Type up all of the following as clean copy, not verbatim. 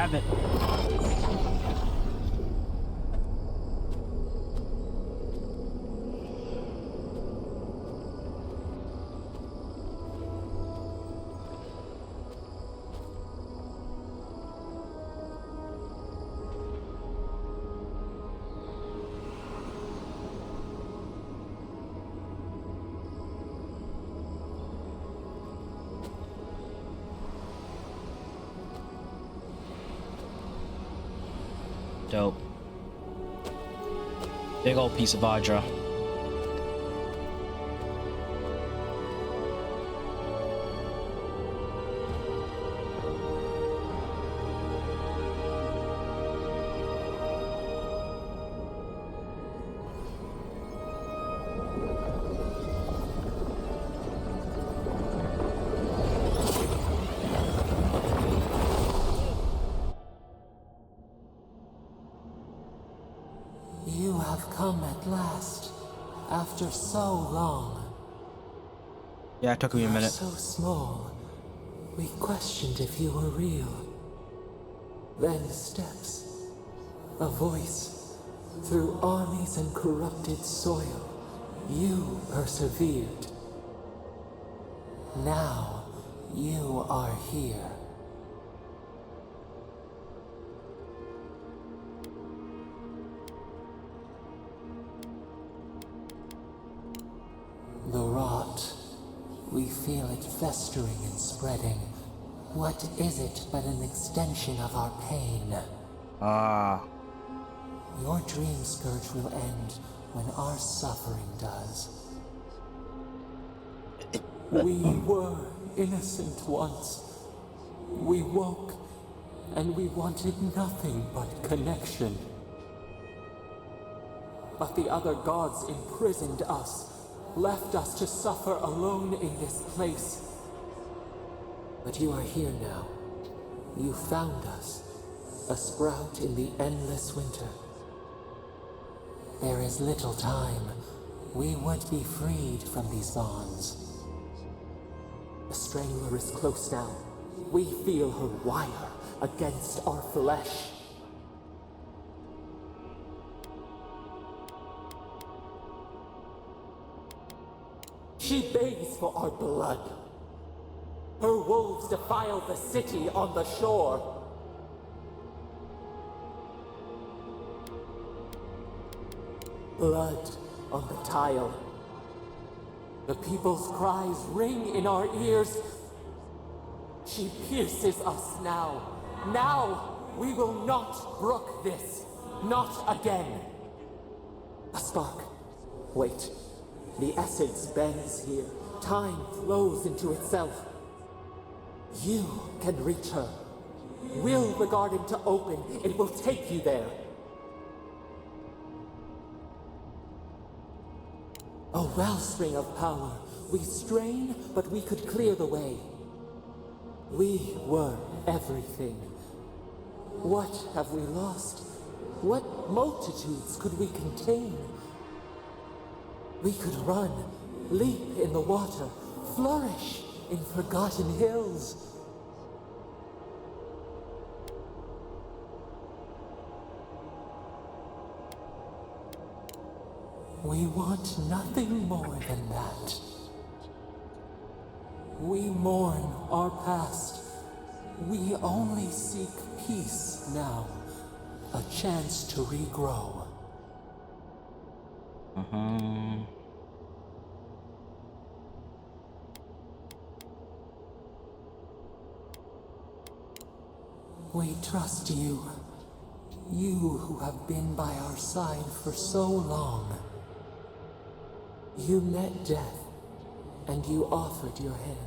have it. Dope. Big old piece of Vajra. You have come at last, after so long. Yeah, it took me a minute. So small, we questioned if you were real. Then steps, a voice, through armies and corrupted soil, you persevered. Now, you are here. The rot. We feel it festering and spreading. What is it but an extension of our pain? Your dream scourge will end when our suffering does. We were innocent once. We woke, and we wanted nothing but connection. But the other gods imprisoned us, left us to suffer alone in this place. But you are here now. You found us, a sprout in the endless winter. There is little time. We would be freed from these bonds. The Strangler is close now. We feel her wire against our flesh. She begs for our blood. Her wolves defile the city on the shore. Blood on the tile. The people's cries ring in our ears. She pierces us now. Now we will not brook this. Not again. A spark. Wait. The essence bends here. Time flows into itself. You can reach her. Will the garden to open. It will take you there. A wellspring of power. We strain, but we could clear the way. We were everything. What have we lost? What multitudes could we contain? We could run, leap in the water, flourish in forgotten hills. We want nothing more than that. We mourn our past. We only seek peace now, a chance to regrow. We trust you. You who have been by our side for so long. You met death, and you offered your hand.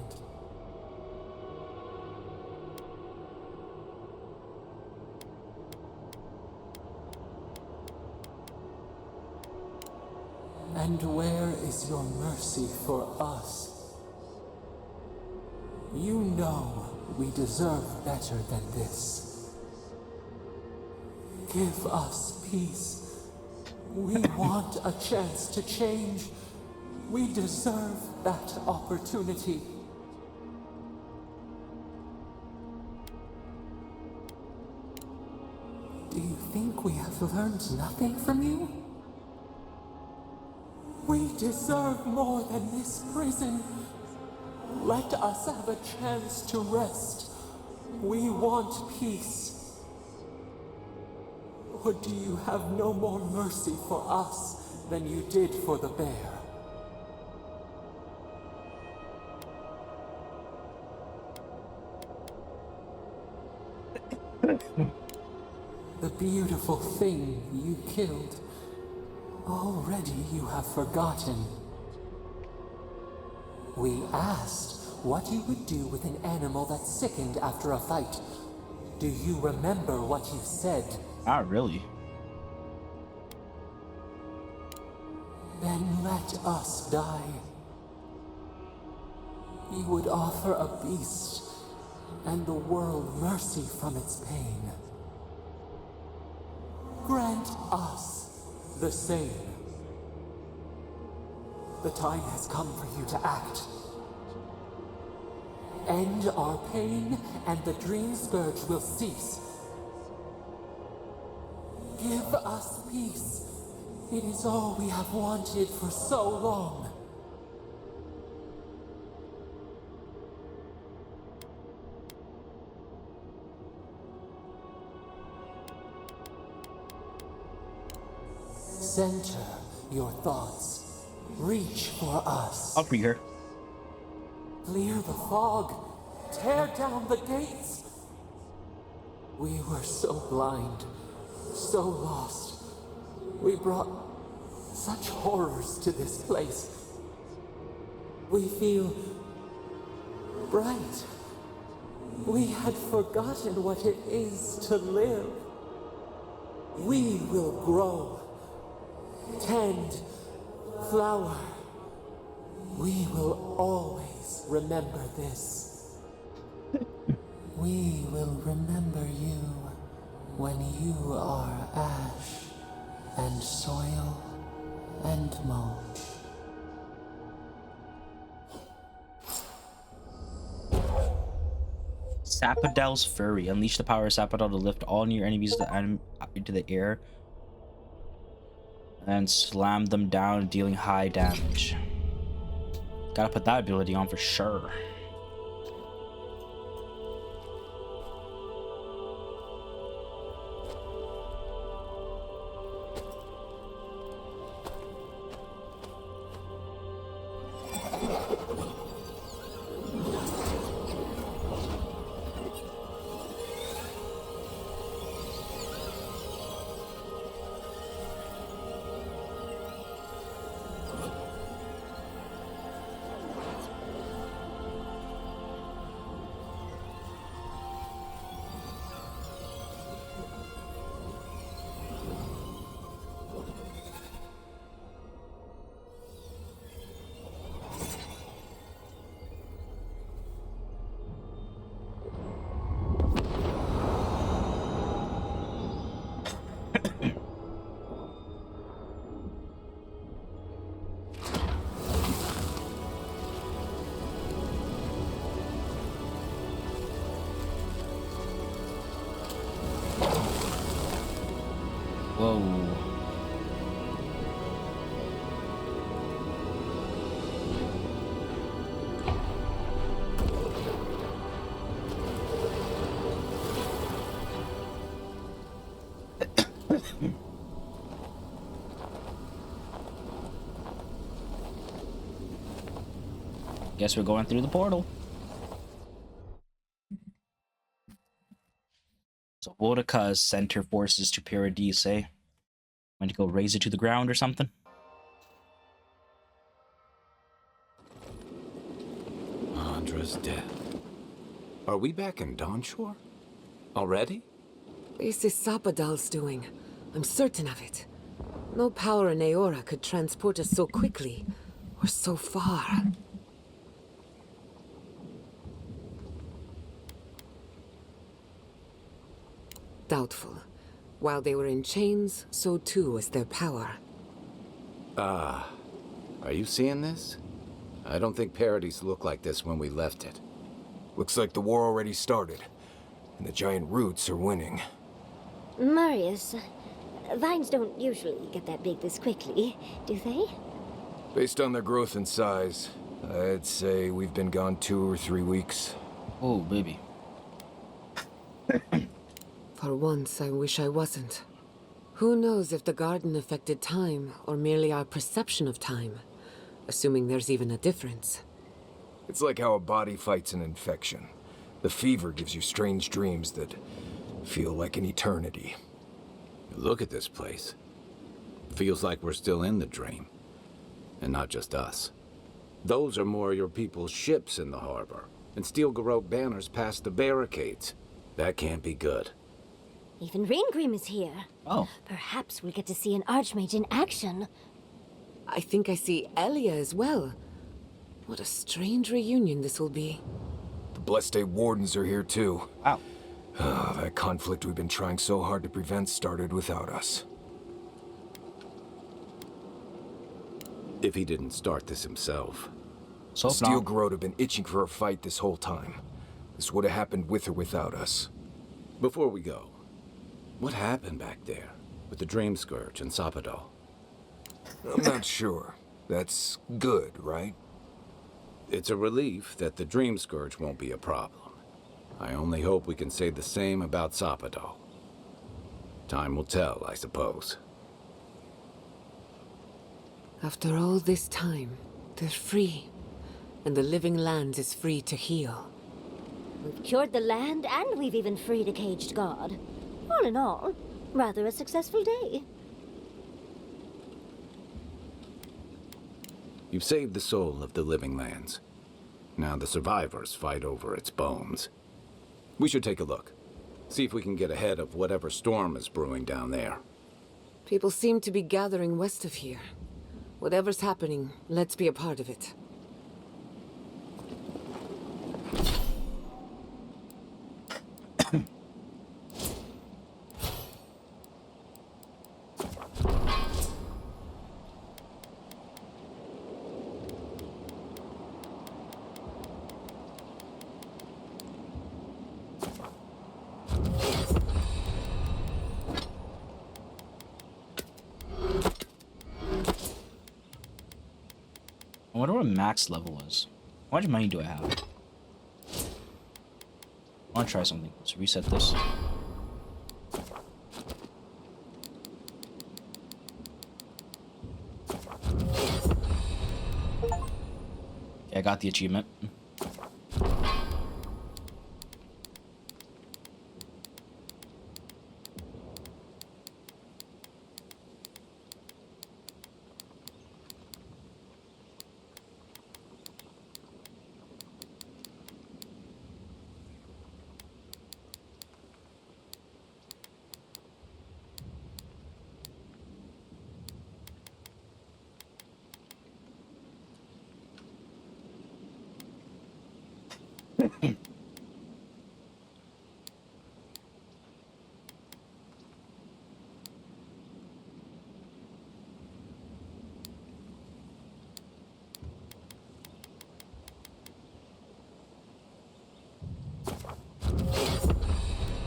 And where is your mercy for us? You know we deserve better than this. Give us peace. We want a chance to change. We deserve that opportunity. Do you think we have learned nothing from you? We deserve more than this prison. Let us have a chance to rest. We want peace. Or do you have no more mercy for us than you did for the bear? The beautiful thing you killed, already you have forgotten. We asked what you would do with an animal that sickened after a fight. Do you remember what you said? Not really. Then let us die. You would offer a beast and the world mercy from its pain. Grant us the same. The time has come for you to act. End our pain, and the dream scourge will cease. Give us peace. It is all we have wanted for so long. Center your thoughts. Reach for us. I'll free her. Clear the fog. Tear down the gates. We were so blind, so lost. We brought such horrors to this place. We feel bright. We had forgotten what it is to live. We will grow, tend, flower. We will always remember this. We will remember you when you are ash and soil and mulch. Sapadel's Fury. Unleash the power of Sapadel to lift all near enemies into the air and slam them down, dealing high damage. Gotta put that ability on for sure. Whoa. Guess we're going through the portal. So Vodka's center forces to Paradise, eh? Want to go raise it to the ground or something? Andra's death. Are we back in Dawnshore? Already? This is Sapadal's doing. I'm certain of it. No power in Aora could transport us so quickly, or so far. Doubtful. While they were in chains, so too was their power. Are you seeing this? I don't think Paradise looked like this when we left it. Looks like the war already started, and the giant roots are winning. Marius, vines don't usually get that big this quickly, do they? Based on their growth and size, I'd say we've been gone 2 or 3 weeks. Oh, baby. For once, I wish I wasn't. Who knows if the garden affected time, or merely our perception of time? Assuming there's even a difference. It's like how a body fights an infection. The fever gives you strange dreams that feel like an eternity. Look at this place. Feels like we're still in the dream. And not just us. Those are more your people's ships in the harbor. And steel garrote banners past the barricades. That can't be good. Even Reingrim is here. Oh. Perhaps we'll get to see an Archmage in action. I think I see Elia as well. What a strange reunion this will be. The Blessed Wardens are here too. Wow. That conflict we've been trying so hard to prevent started without us. If he didn't start this himself. So Steel far. Garrote have been itching for a fight this whole time. This would have happened with or without us. Before we go, what happened back there with the Dream Scourge and Sapadal? I'm not sure. That's good, right? It's a relief that the Dream Scourge won't be a problem. I only hope we can say the same about Sapadal. Time will tell, I suppose. After all this time, they're free. And the living land is free to heal. We've cured the land, and we've even freed a caged god. All in all, rather a successful day. You've saved the soul of the living lands. Now the survivors fight over its bones. We should take a look. See if we can get ahead of whatever storm is brewing down there. People seem to be gathering west of here. Whatever's happening, let's be a part of it. I wonder what max level is. How much money do I have? I want to try something. Let's reset this. Okay, I got the achievement.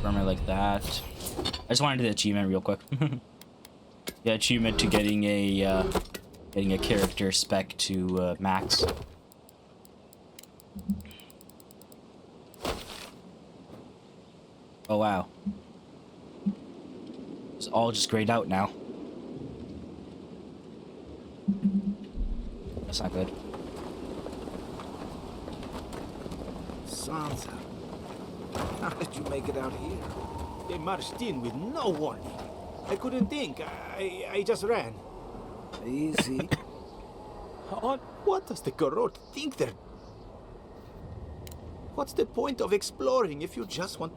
Armor like that. I just wanted the achievement real quick. The achievement to getting a character spec to max. Oh wow. It's all just grayed out now. That's not good. Sansa, how did you make it out here? They marched in with no warning. I couldn't think. I just ran. Easy. On what does the Garrote think they're... What's the point of exploring if you just want...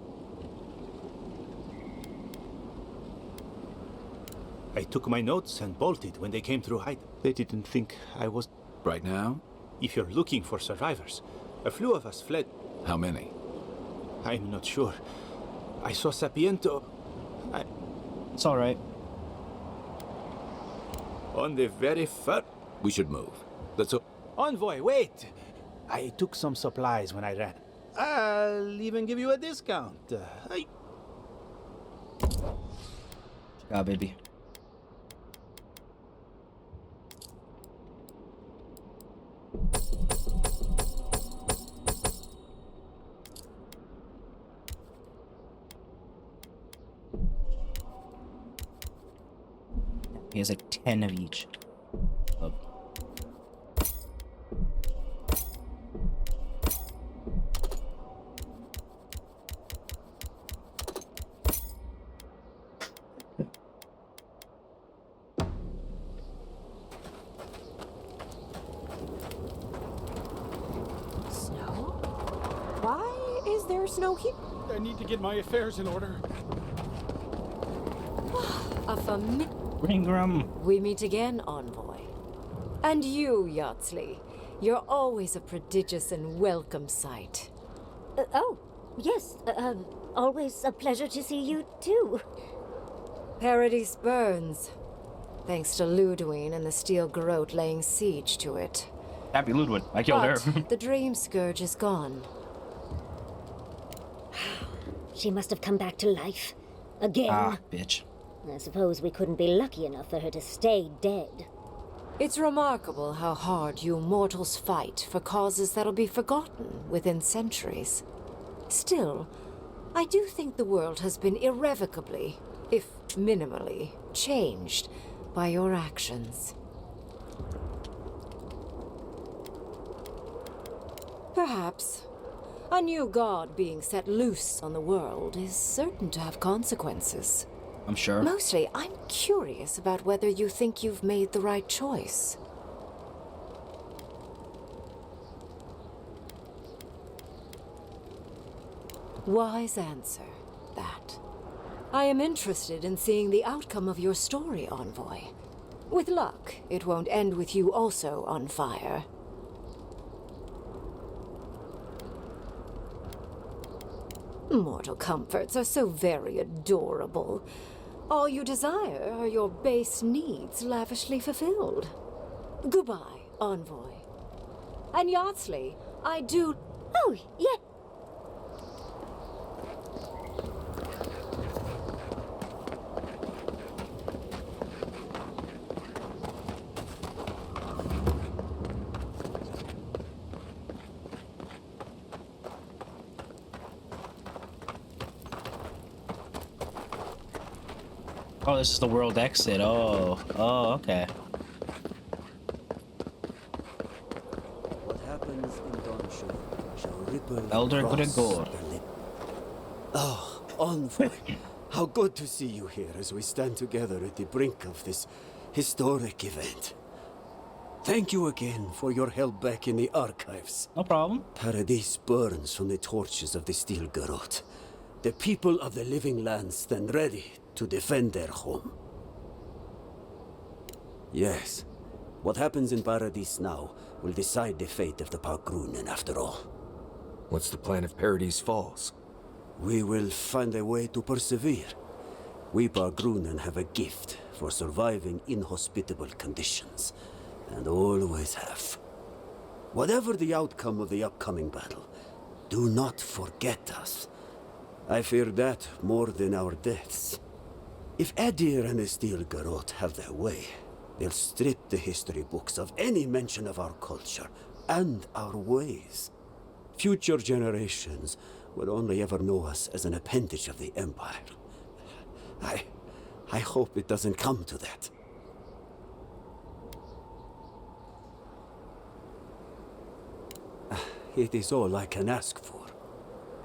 I took my notes and bolted when they came through height. They didn't think I was... Right now? If you're looking for survivors, a few of us fled. How many? I'm not sure. I saw Sapiento. It's alright. On the very first... We should move. Let's... Envoy, wait! I took some supplies when I ran. I'll even give you a discount. Ah, baby. He has like 10 of each. Oh. Snow? Why is there snow here? I need to get my affairs in order. A Ringram. We meet again, Envoy. And you, Yardsley. You're always a prodigious and welcome sight. Oh, yes. Always a pleasure to see you, too. Paradise burns. Thanks to Ludwine and the Steel Garrote laying siege to it. Happy Ludwig. I killed her. But the Dream Scourge is gone. She must have come back to life. Again. Ah, bitch. I suppose we couldn't be lucky enough for her to stay dead. It's remarkable how hard you mortals fight for causes that'll be forgotten within centuries. Still, I do think the world has been irrevocably, if minimally, changed by your actions. Perhaps. A new god being set loose on the world is certain to have consequences. I'm sure. Mostly, I'm curious about whether you think you've made the right choice. Wise answer, that. I am interested in seeing the outcome of your story, Envoy. With luck, it won't end with you also on fire. Mortal comforts are so very adorable. All you desire are your base needs lavishly fulfilled. Goodbye, Envoy. And Yardsley, I do... Oh, yeah. Oh, this is the world exit. Oh, okay. What happens in Dawnshore shall ripple Elder across Gregor. the lip. Oh, Envoy, how good to see you here as we stand together at the brink of this historic event. Thank you again for your help back in the archives. No problem. Paradise burns from the torches of the Steel Garrote. The people of the living lands stand ready to defend their home. Yes, what happens in Paradise now will decide the fate of the Parkrunen after all. What's the plan if Paradise falls? We will find a way to persevere. We Parkrunen have a gift for surviving inhospitable conditions, and always have. Whatever the outcome of the upcoming battle, do not forget us. I fear that more than our deaths. If Edir and the Steel Garrote have their way, they'll strip the history books of any mention of our culture and our ways. Future generations will only ever know us as an appendage of the Empire. I hope it doesn't come to that. It is all I can ask for.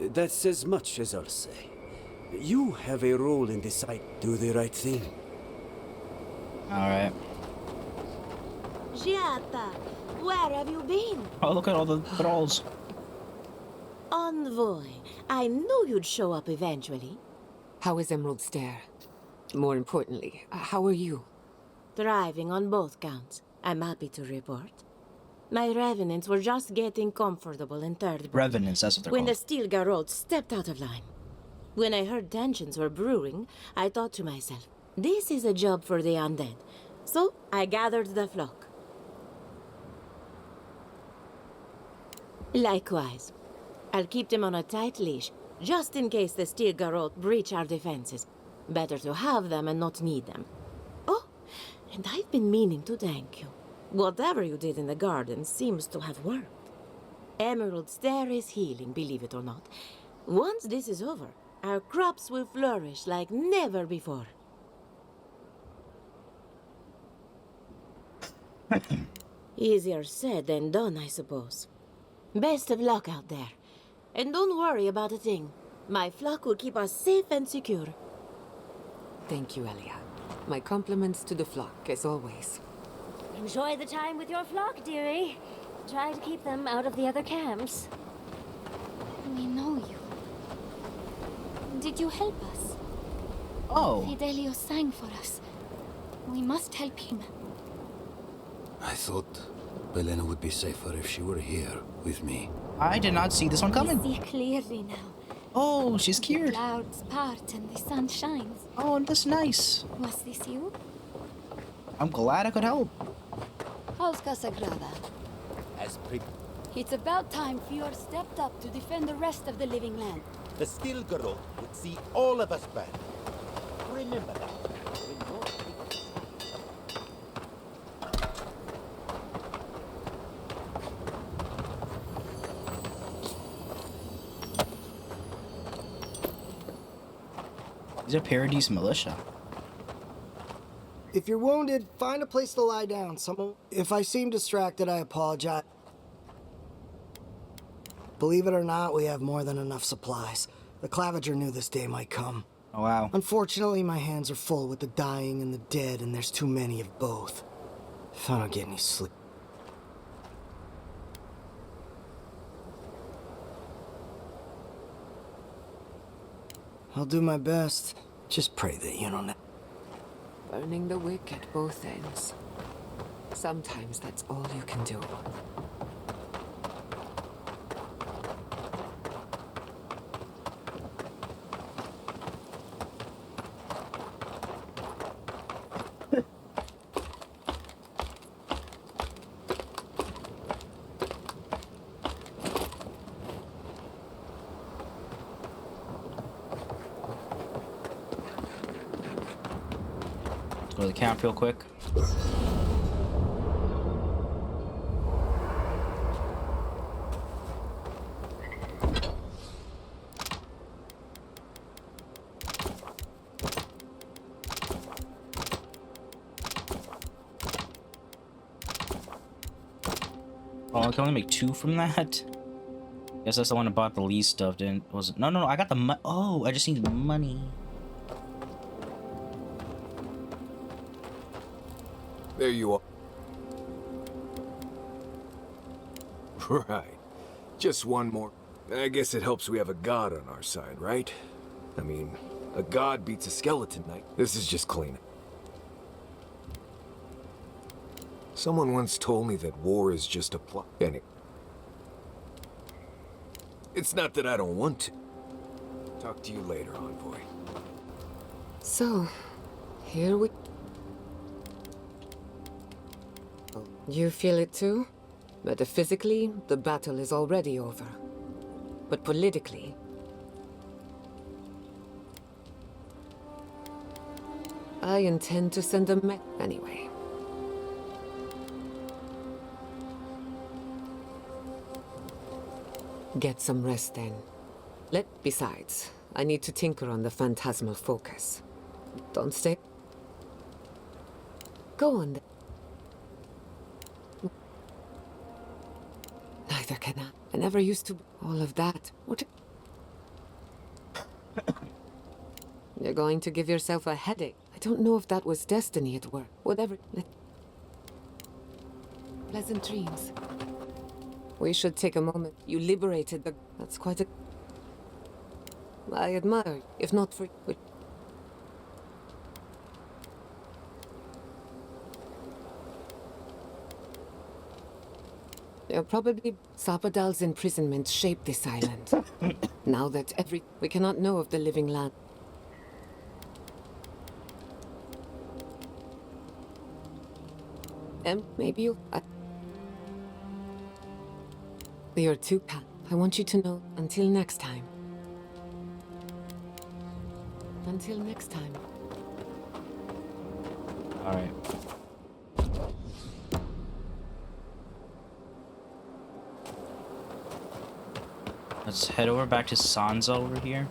That's as much as I'll say. You have a role in deciding to do the right thing. Alright. Giata, where have you been? Oh, look at all the thralls. Envoy, I knew you'd show up eventually. How is Emerald Stair? More importantly, how are you? Thriving on both counts, I'm happy to report. My revenants were just getting comfortable in Third Blood Revenants, that's what they're when the called. Steel Garrote stepped out of line. When I heard tensions were brewing, I thought to myself, this is a job for the undead. So I gathered the flock. Likewise, I'll keep them on a tight leash, just in case the Steel Garrote breach our defenses. Better to have them and not need them. Oh, and I've been meaning to thank you. Whatever you did in the garden seems to have worked. Emerald Stair is healing, believe it or not. Once this is over, our crops will flourish like never before. Easier said than done, I suppose. Best of luck out there. And don't worry about a thing. My flock will keep us safe and secure. Thank you, Elia. My compliments to the flock, as always. Enjoy the time with your flock, dearie. Try to keep them out of the other camps. We know you. Did you help us? Oh. Fidelio sang for us. We must help him. I thought Belena would be safer if she were here with me. I did not see this one coming. We see clearly now. Oh, she's The cured. clouds part and the sun shines. Oh, that's nice. Was this you? I'm glad I could help. Howska Sagrada? As pre... It's about time Fior stepped up to defend the rest of the living land. The still girl would see all of us back. Remember that. When you're... These are Paradise Militia. If you're wounded, find a place to lie down. If I seem distracted, I apologize. Believe it or not, we have more than enough supplies. The Clavager knew this day might come. Oh, wow. Unfortunately, my hands are full with the dying and the dead, and there's too many of both. If I don't get any sleep... I'll do my best. Just pray that you don't... Burning the wick at both ends. Sometimes that's all you can do. Go to the camp real quick. Oh, I can only make 2 from that. Guess that's the one I bought the least of. Didn't was it? No. I got the oh, I just need the money. There you are. Right. Just one more. I guess it helps we have a god on our side, right? I mean, a god beats a skeleton knight. This is just cleanup. Someone once told me that war is just a plot. Anyway. It's not that I don't want to. Talk to you later, envoy. So, here we... You feel it too? Metaphysically, the battle is already over. But politically... I intend to send a anyway. Get some rest then. Besides, I need to tinker on the phantasmal focus. Don't stay... Go on then. Neither can I. I never used to... All of that. What... You're going to give yourself a headache. I don't know if that was destiny at work. Whatever. Pleasant dreams. We should take a moment. You liberated the... That's quite a... I admire, if not for... You're probably... Sapadal's imprisonment shaped this island. Now that we cannot know of the living land. Maybe you... You're too I want you to know, until next time. Until next time. All right. Let's head over back to Sansa over here.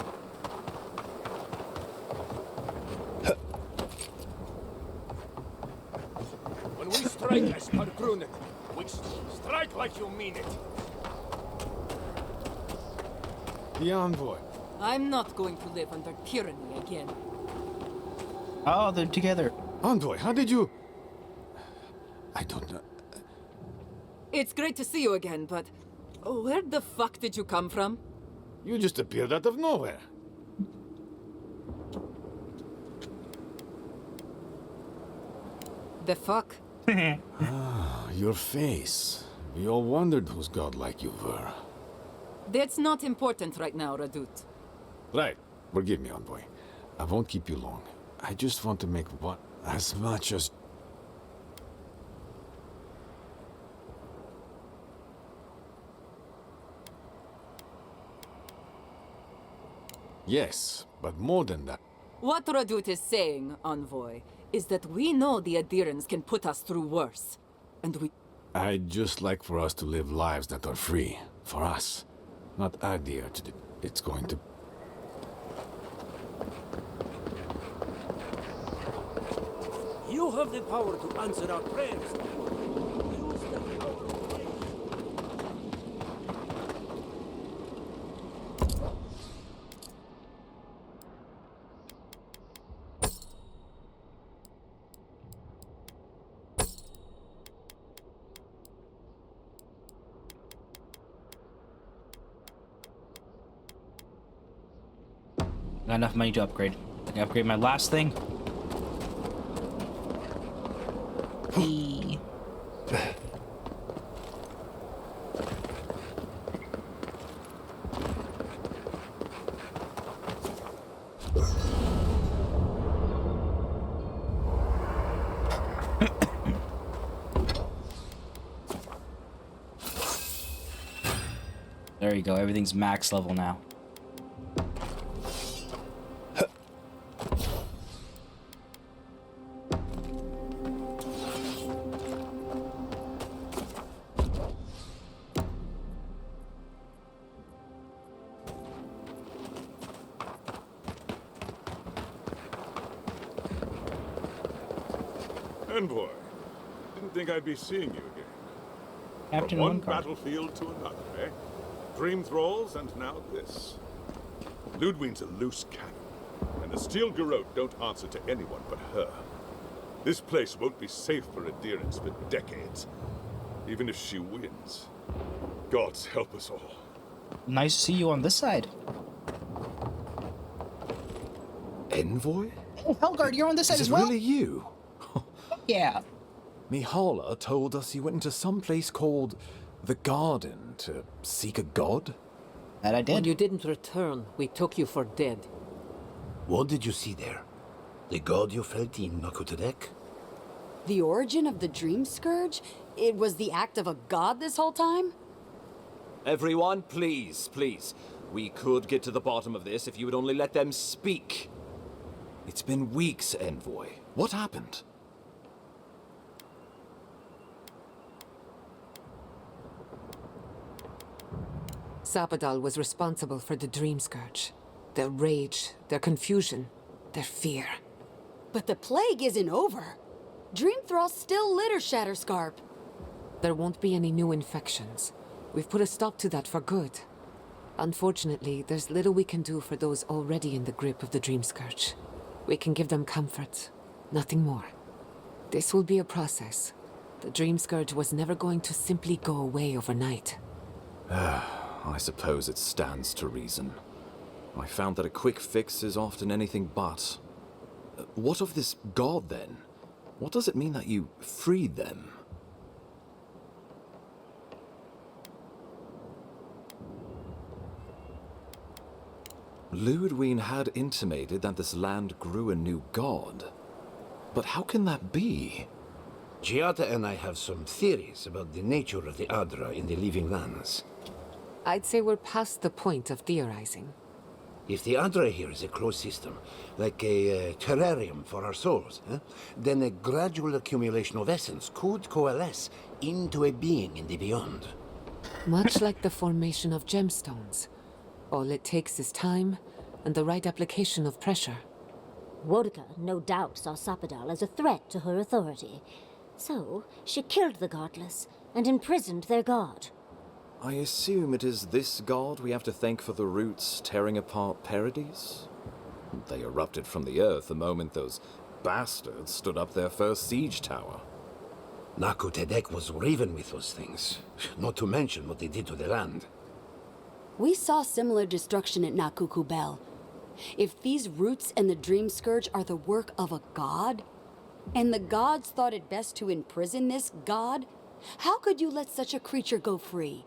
When we strike as Parkrunen, we strike like you mean it. The envoy. I'm not going to live under tyranny again. Oh, they're together. Envoy, how did you... I don't know. It's great to see you again, but where the fuck did you come from? You just appeared out of nowhere. The fuck? Your face. We all wondered whose godlike you were. That's not important right now, Radut. Right. Forgive me, envoy. I won't keep you long. I just want to make what as much as... Yes, but more than that. What Radut is saying, Envoy, is that we know the Adirans can put us through worse. And we... I'd just like for us to live lives that are free. For us. Not Adir to... It's going to... You have the power to answer our prayers. Use the power of faith. Got enough money to upgrade. I can upgrade my last thing. Eee. There you go. Everything's max level now. Envoy, didn't think I'd be seeing you again. Captain From one One Card. battlefield to another, eh? Dream thralls, and now this. Ludwine's a loose cannon, and the Steel Garrote don't answer to anyone but her. This place won't be safe for adherents for decades, even if she wins. Gods help us all. Nice to see you on this side. Envoy? Oh, Helgard, you're on this side as well? Is it really you? Yeah. Mihala told us you went into some place called the Garden to seek a god? That I did. When you didn't return, we took you for dead. What did you see there? The god you felt in Nakutadek? The origin of the Dream Scourge? It was the act of a god this whole time? Everyone, please, please. We could get to the bottom of this if you would only let them speak. It's been weeks, Envoy. What happened? Sapadal was responsible for the Dream Scourge. Their rage, their confusion, their fear. But the plague isn't over. Dream Thralls still litter Shatterscarp. There won't be any new infections. We've put a stop to that for good. Unfortunately, there's little we can do for those already in the grip of the Dream Scourge. We can give them comfort, nothing more. This will be a process. The Dream Scourge was never going to simply go away overnight. I suppose it stands to reason. I found that a quick fix is often anything but. What of this god, then? What does it mean that you freed them? Ludwine had intimated that this land grew a new god. But how can that be? Giada and I have some theories about the nature of the Adra in the Living Lands. I'd say we're past the point of theorizing. If the Adra here is a closed system, like a terrarium for our souls, then a gradual accumulation of essence could coalesce into a being in the beyond. Much like the formation of gemstones. All it takes is time and the right application of pressure. Wodka no doubt saw Sapadal as a threat to her authority. So, she killed the godless and imprisoned their god. I assume it is this god we have to thank for the roots tearing apart Paradise? They erupted from the earth the moment those bastards stood up their first siege tower. Naku Tedek was riven with those things, not to mention what they did to the land. We saw similar destruction at Nakukubel. If these roots and the Dream Scourge are the work of a god, and the gods thought it best to imprison this god, how could you let such a creature go free?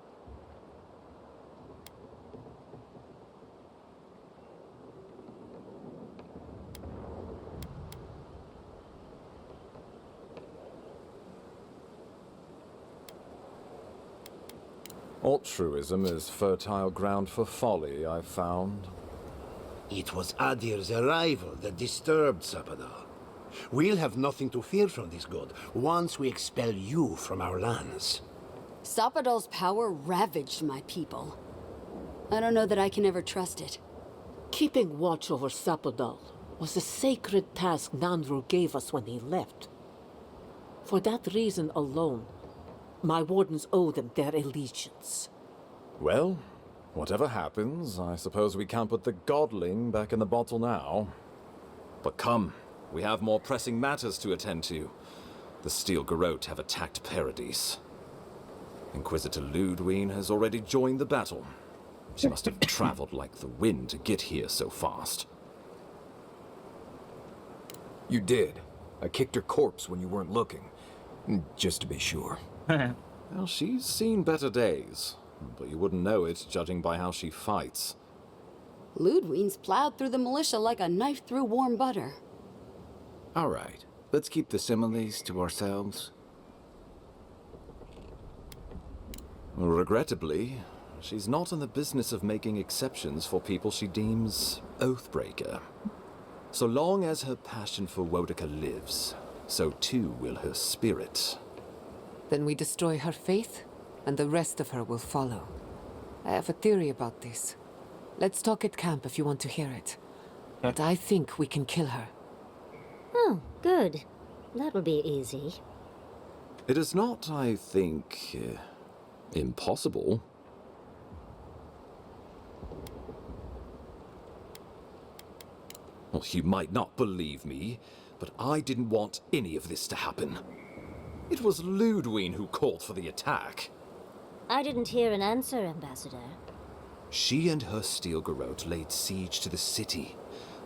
Altruism is fertile ground for folly, I've found. It was Adir's arrival that disturbed Sapadal. We'll have nothing to fear from this god once we expel you from our lands. Sapadal's power ravaged my people. I don't know that I can ever trust it. Keeping watch over Sapadal was a sacred task Nanru gave us when he left. For that reason alone, my wardens owe them their allegiance. Well, whatever happens, I suppose we can't put the godling back in the bottle now. But come, we have more pressing matters to attend to. The Steel Garrote have attacked Paradise. Inquisitor Ludwine has already joined the battle. She must have traveled like the wind to get here so fast. You did. I kicked her corpse when you weren't looking. Just to be sure. Well, she's seen better days, but you wouldn't know it judging by how she fights. Ludwine's plowed through the militia like a knife through warm butter. All right, let's keep the similes to ourselves. Regrettably, she's not in the business of making exceptions for people she deems oathbreaker. So long as her passion for Wodaka lives, so too will her spirit. Then we destroy her faith, and the rest of her will follow. I have a theory about this. Let's talk at camp if you want to hear it. But I think we can kill her. Oh, good. That will be easy. It is not, I think, impossible. Well, you might not believe me, but I didn't want any of this to happen. It was Ludwine who called for the attack. I didn't hear an answer, Ambassador. She and her Steel Garrote laid siege to the city,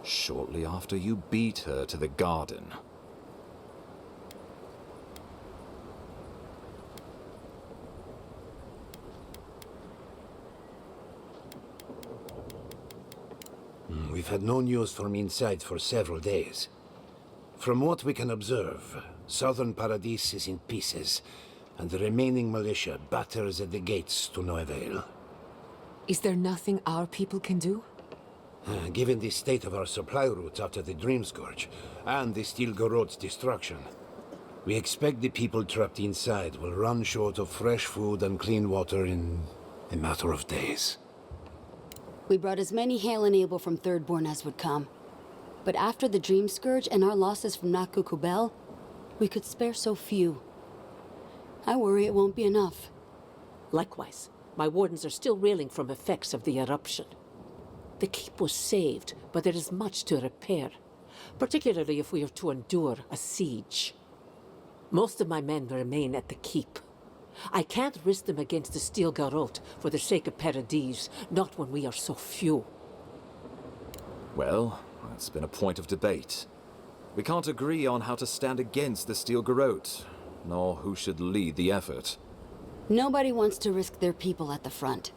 shortly after you beat her to the garden. We've had no news from inside for several days. From what we can observe, southern Paradise is in pieces, and the remaining militia batters at the gates to no avail. Is there nothing our people can do? Given the state of our supply routes after the Dream Scourge, and the Steel Garrote's destruction, we expect the people trapped inside will run short of fresh food and clean water in a matter of days. We brought as many Hale and Able from Thirdborn as would come. But after the Dream Scourge and our losses from Nakukubel, we could spare so few. I worry it won't be enough. Likewise, my wardens are still reeling from effects of the eruption. The keep was saved, but there is much to repair, particularly if we are to endure a siege. Most of my men remain at the keep. I can't risk them against the Steel Garrote for the sake of Paradise, not when we are so few. Well, that's been a point of debate. We can't agree on how to stand against the Steel Garrote, nor who should lead the effort. Nobody wants to risk their people at the front.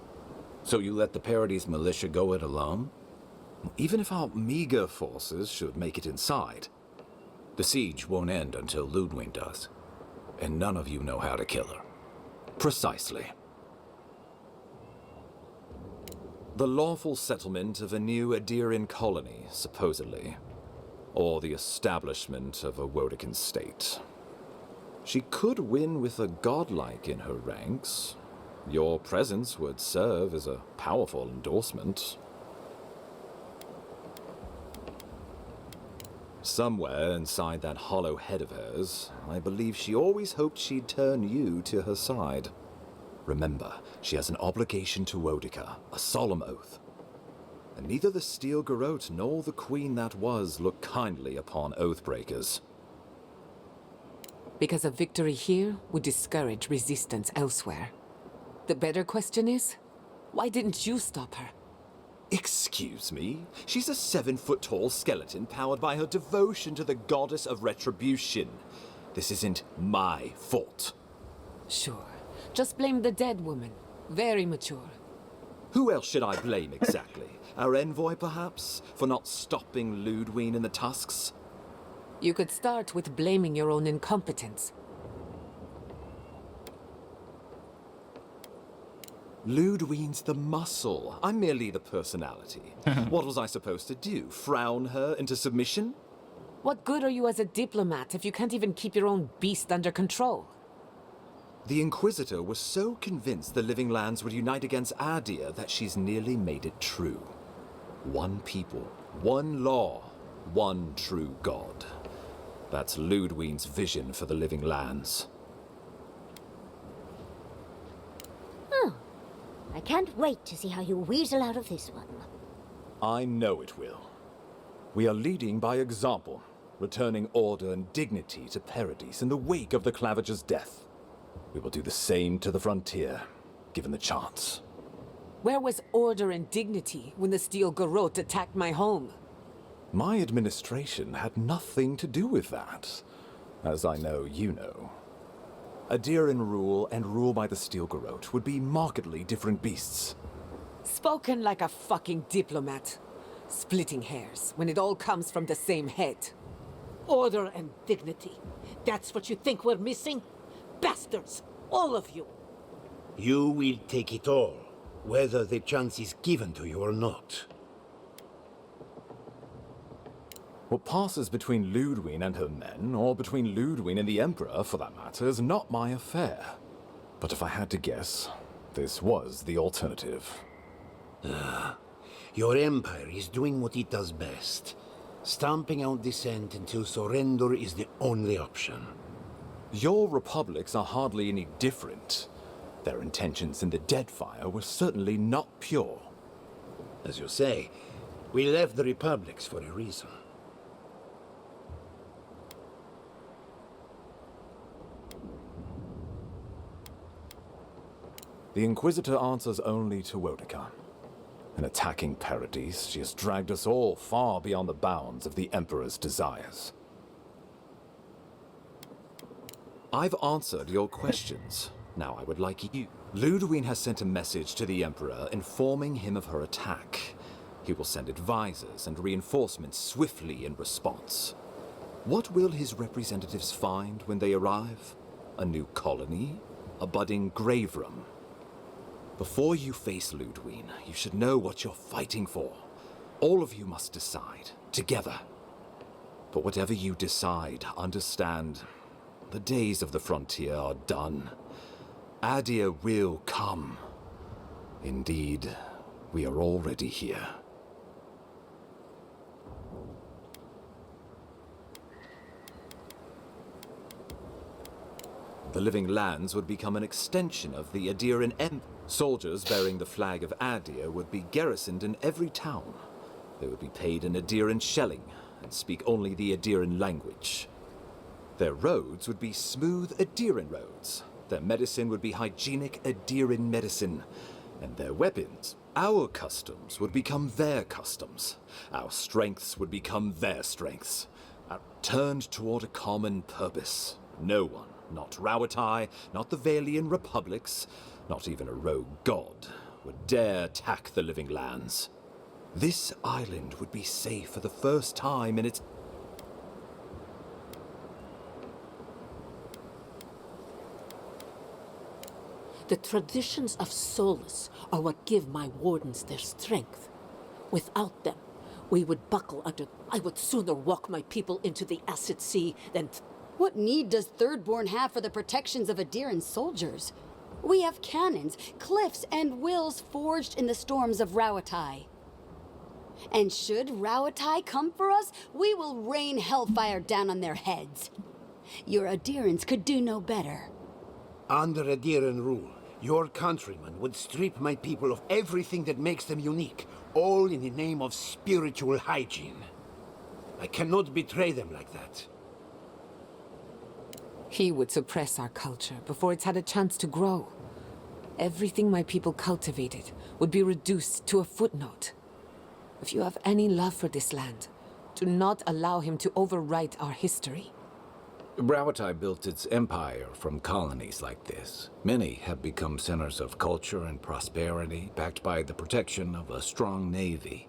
So you let the Paradise militia go it alone? Even if our meager forces should make it inside. The siege won't end until Ludwine does. And none of you know how to kill her. Precisely. The lawful settlement of a new Adiran colony, supposedly. Or the establishment of a Woedican state. She could win with a godlike in her ranks. Your presence would serve as a powerful endorsement. Somewhere inside that hollow head of hers, I believe she always hoped she'd turn you to her side. Remember, she has an obligation to Woedica, a solemn oath. And neither the Steel Garrote nor the queen that was look kindly upon oathbreakers. Because a victory here would discourage resistance elsewhere. The better question is, why didn't you stop her? Excuse me? She's a 7-foot-tall skeleton powered by her devotion to the goddess of retribution. This isn't my fault. Sure. Just blame the dead woman. Very mature. Who else should I blame exactly? Our envoy, perhaps? For not stopping Ludwine and the Tusks? You could start with blaming your own incompetence. Ludwine's the muscle. I'm merely the personality. What was I supposed to do? Frown her into submission? What good are you as a diplomat if you can't even keep your own beast under control? The Inquisitor was so convinced the Living Lands would unite against Adir that she's nearly made it true. One people, one law, one true God. That's Ludwine's vision for the Living Lands. I can't wait to see how you weasel out of this one. I know it will. We are leading by example, returning order and dignity to Paradis in the wake of the Clavager's death. We will do the same to the frontier, given the chance. Where was order and dignity when the Steel Garrote attacked my home? My administration had nothing to do with that, as I know you know. Adiran rule and rule by the Steel Garrote would be markedly different beasts. Spoken like a fucking diplomat. Splitting hairs when it all comes from the same head. Order and dignity. That's what you think we're missing? Bastards! All of you! You will take it all, whether the chance is given to you or not. What passes between Ludwine and her men, or between Ludwine and the Emperor, for that matter, is not my affair. But if I had to guess, this was the alternative. Your empire is doing what it does best. Stamping out dissent until surrender is the only option. Your republics are hardly any different. Their intentions in the Deadfire were certainly not pure. As you say, we left the republics for a reason. The Inquisitor answers only to Woedica. In attacking Paradis, she has dragged us all far beyond the bounds of the Emperor's desires. I've answered your questions. Now I would like you. Ludwine has sent a message to the Emperor informing him of her attack. He will send advisors and reinforcements swiftly in response. What will his representatives find when they arrive? A new colony? A budding grave room? Before you face Ludwine, you should know what you're fighting for. All of you must decide, together. But whatever you decide, understand, the days of the frontier are done. Adir will come. Indeed, we are already here. The Living Lands would become an extension of the Adiran Empire. Soldiers bearing the flag of Adir would be garrisoned in every town. They would be paid in Adiran shelling and speak only the Adiran language. Their roads would be smooth Adiran roads. Their medicine would be hygienic Adiran medicine. And their weapons, our customs, would become their customs. Our strengths would become their strengths. Turned toward a common purpose. No one, not Rawatai, not the Valian republics, not even a rogue god, would dare attack the Living Lands. This island would be safe for the first time in its... The traditions of solace are what give my wardens their strength. Without them, we would buckle under. I would sooner walk my people into the acid sea than... What need does Thirdborn have for the protections of Adiran's soldiers? We have cannons, cliffs, and wills forged in the storms of Rauatai. And should Rauatai come for us, we will rain hellfire down on their heads. Your Adirans could do no better. Under Adiran rule, your countrymen would strip my people of everything that makes them unique, all in the name of spiritual hygiene. I cannot betray them like that. He would suppress our culture before it's had a chance to grow. Everything my people cultivated would be reduced to a footnote. If you have any love for this land, do not allow him to overwrite our history. Rauatai built its empire from colonies like this. Many have become centers of culture and prosperity, backed by the protection of a strong navy.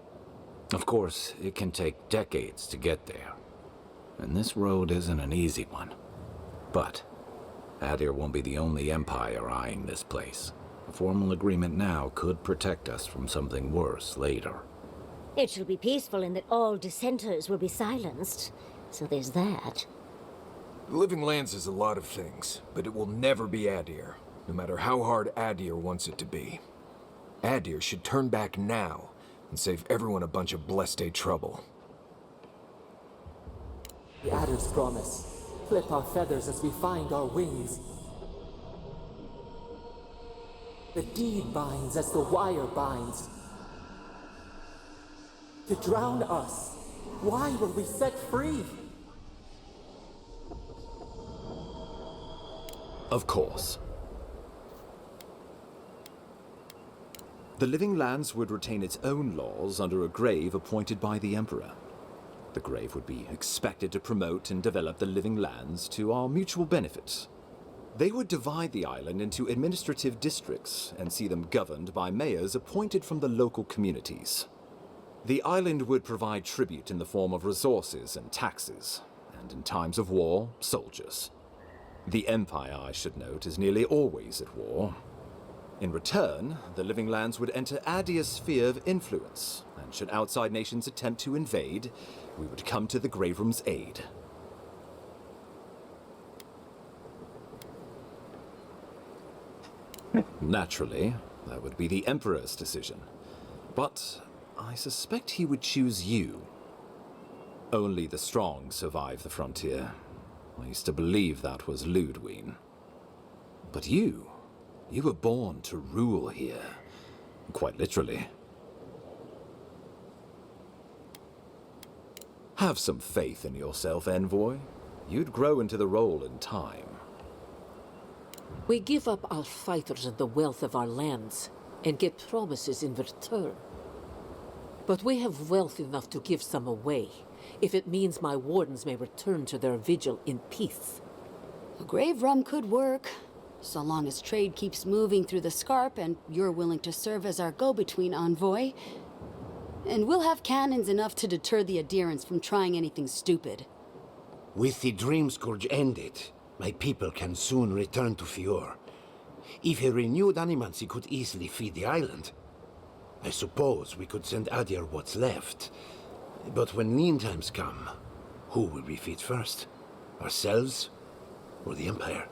Of course, it can take decades to get there. And this road isn't an easy one. But Adir won't be the only empire eyeing this place. A formal agreement now could protect us from something worse later. It shall be peaceful in that all dissenters will be silenced. So there's that. The Living Lands is a lot of things, but it will never be Adir, no matter how hard Adir wants it to be. Adir should turn back now and save everyone a bunch of blessed day trouble. The Adir's promise. Flip our feathers as we find our wings. The deed binds as the wire binds. To drown us, why were we set free? Of course. The Living Lands would retain its own laws under a grave appointed by the Emperor. The grave would be expected to promote and develop the Living Lands to our mutual benefit. They would divide the island into administrative districts and see them governed by mayors appointed from the local communities. The island would provide tribute in the form of resources and taxes, and in times of war, soldiers. The Empire, I should note, is nearly always at war. In return, the Living Lands would enter Adir's sphere of influence, and should outside nations attempt to invade, we would come to the Grave Room's aid. Naturally, that would be the Emperor's decision. But I suspect he would choose you. Only the strong survive the frontier. I used to believe that was Ludwig. But you were born to rule here. Quite literally. Have some faith in yourself, Envoy. You'd grow into the role in time. We give up our fighters and the wealth of our lands, and get promises in return. But we have wealth enough to give some away, if it means my wardens may return to their vigil in peace. A grave room could work, so long as trade keeps moving through the Scarp and you're willing to serve as our go-between envoy. And we'll have cannons enough to deter the Adirans from trying anything stupid. With the Dream Scourge ended, my people can soon return to Fior. If a renewed animancy could easily feed the island, I suppose we could send Adir what's left. But when lean times come, who will we feed first? Ourselves or the Empire?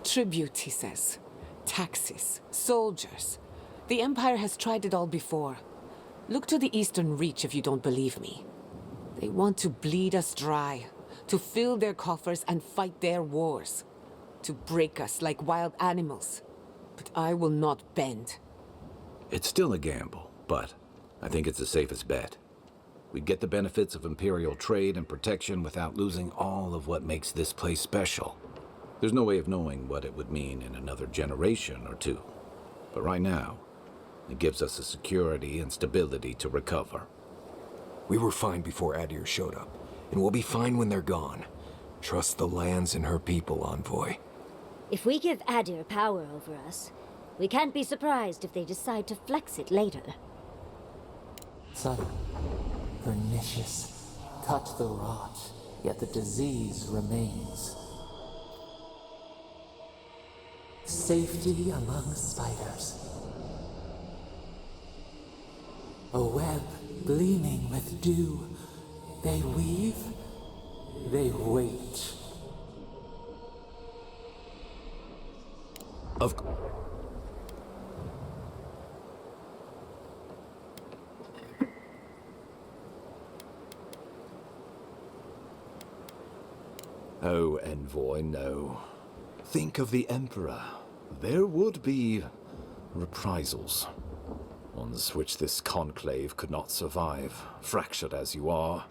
Tribute, he says. Taxes. Soldiers. The Empire has tried it all before. Look to the Eastern Reach if you don't believe me. They want to bleed us dry, to fill their coffers and fight their wars, to break us like wild animals. But I will not bend. It's still a gamble, but I think it's the safest bet. We'd get the benefits of Imperial trade and protection without losing all of what makes this place special. There's no way of knowing what it would mean in another generation or two. But right now, it gives us the security and stability to recover. We were fine before Adir showed up, and we'll be fine when they're gone. Trust the lands and her people, Envoy. If we give Adir power over us, we can't be surprised if they decide to flex it later. Son, pernicious. Touch the rot, yet the disease remains. Safety among spiders. A web gleaming with dew. They weave, they wait. Oh, Envoy, no. Think of the Emperor. There would be reprisals. Ones which this conclave could not survive, fractured as you are.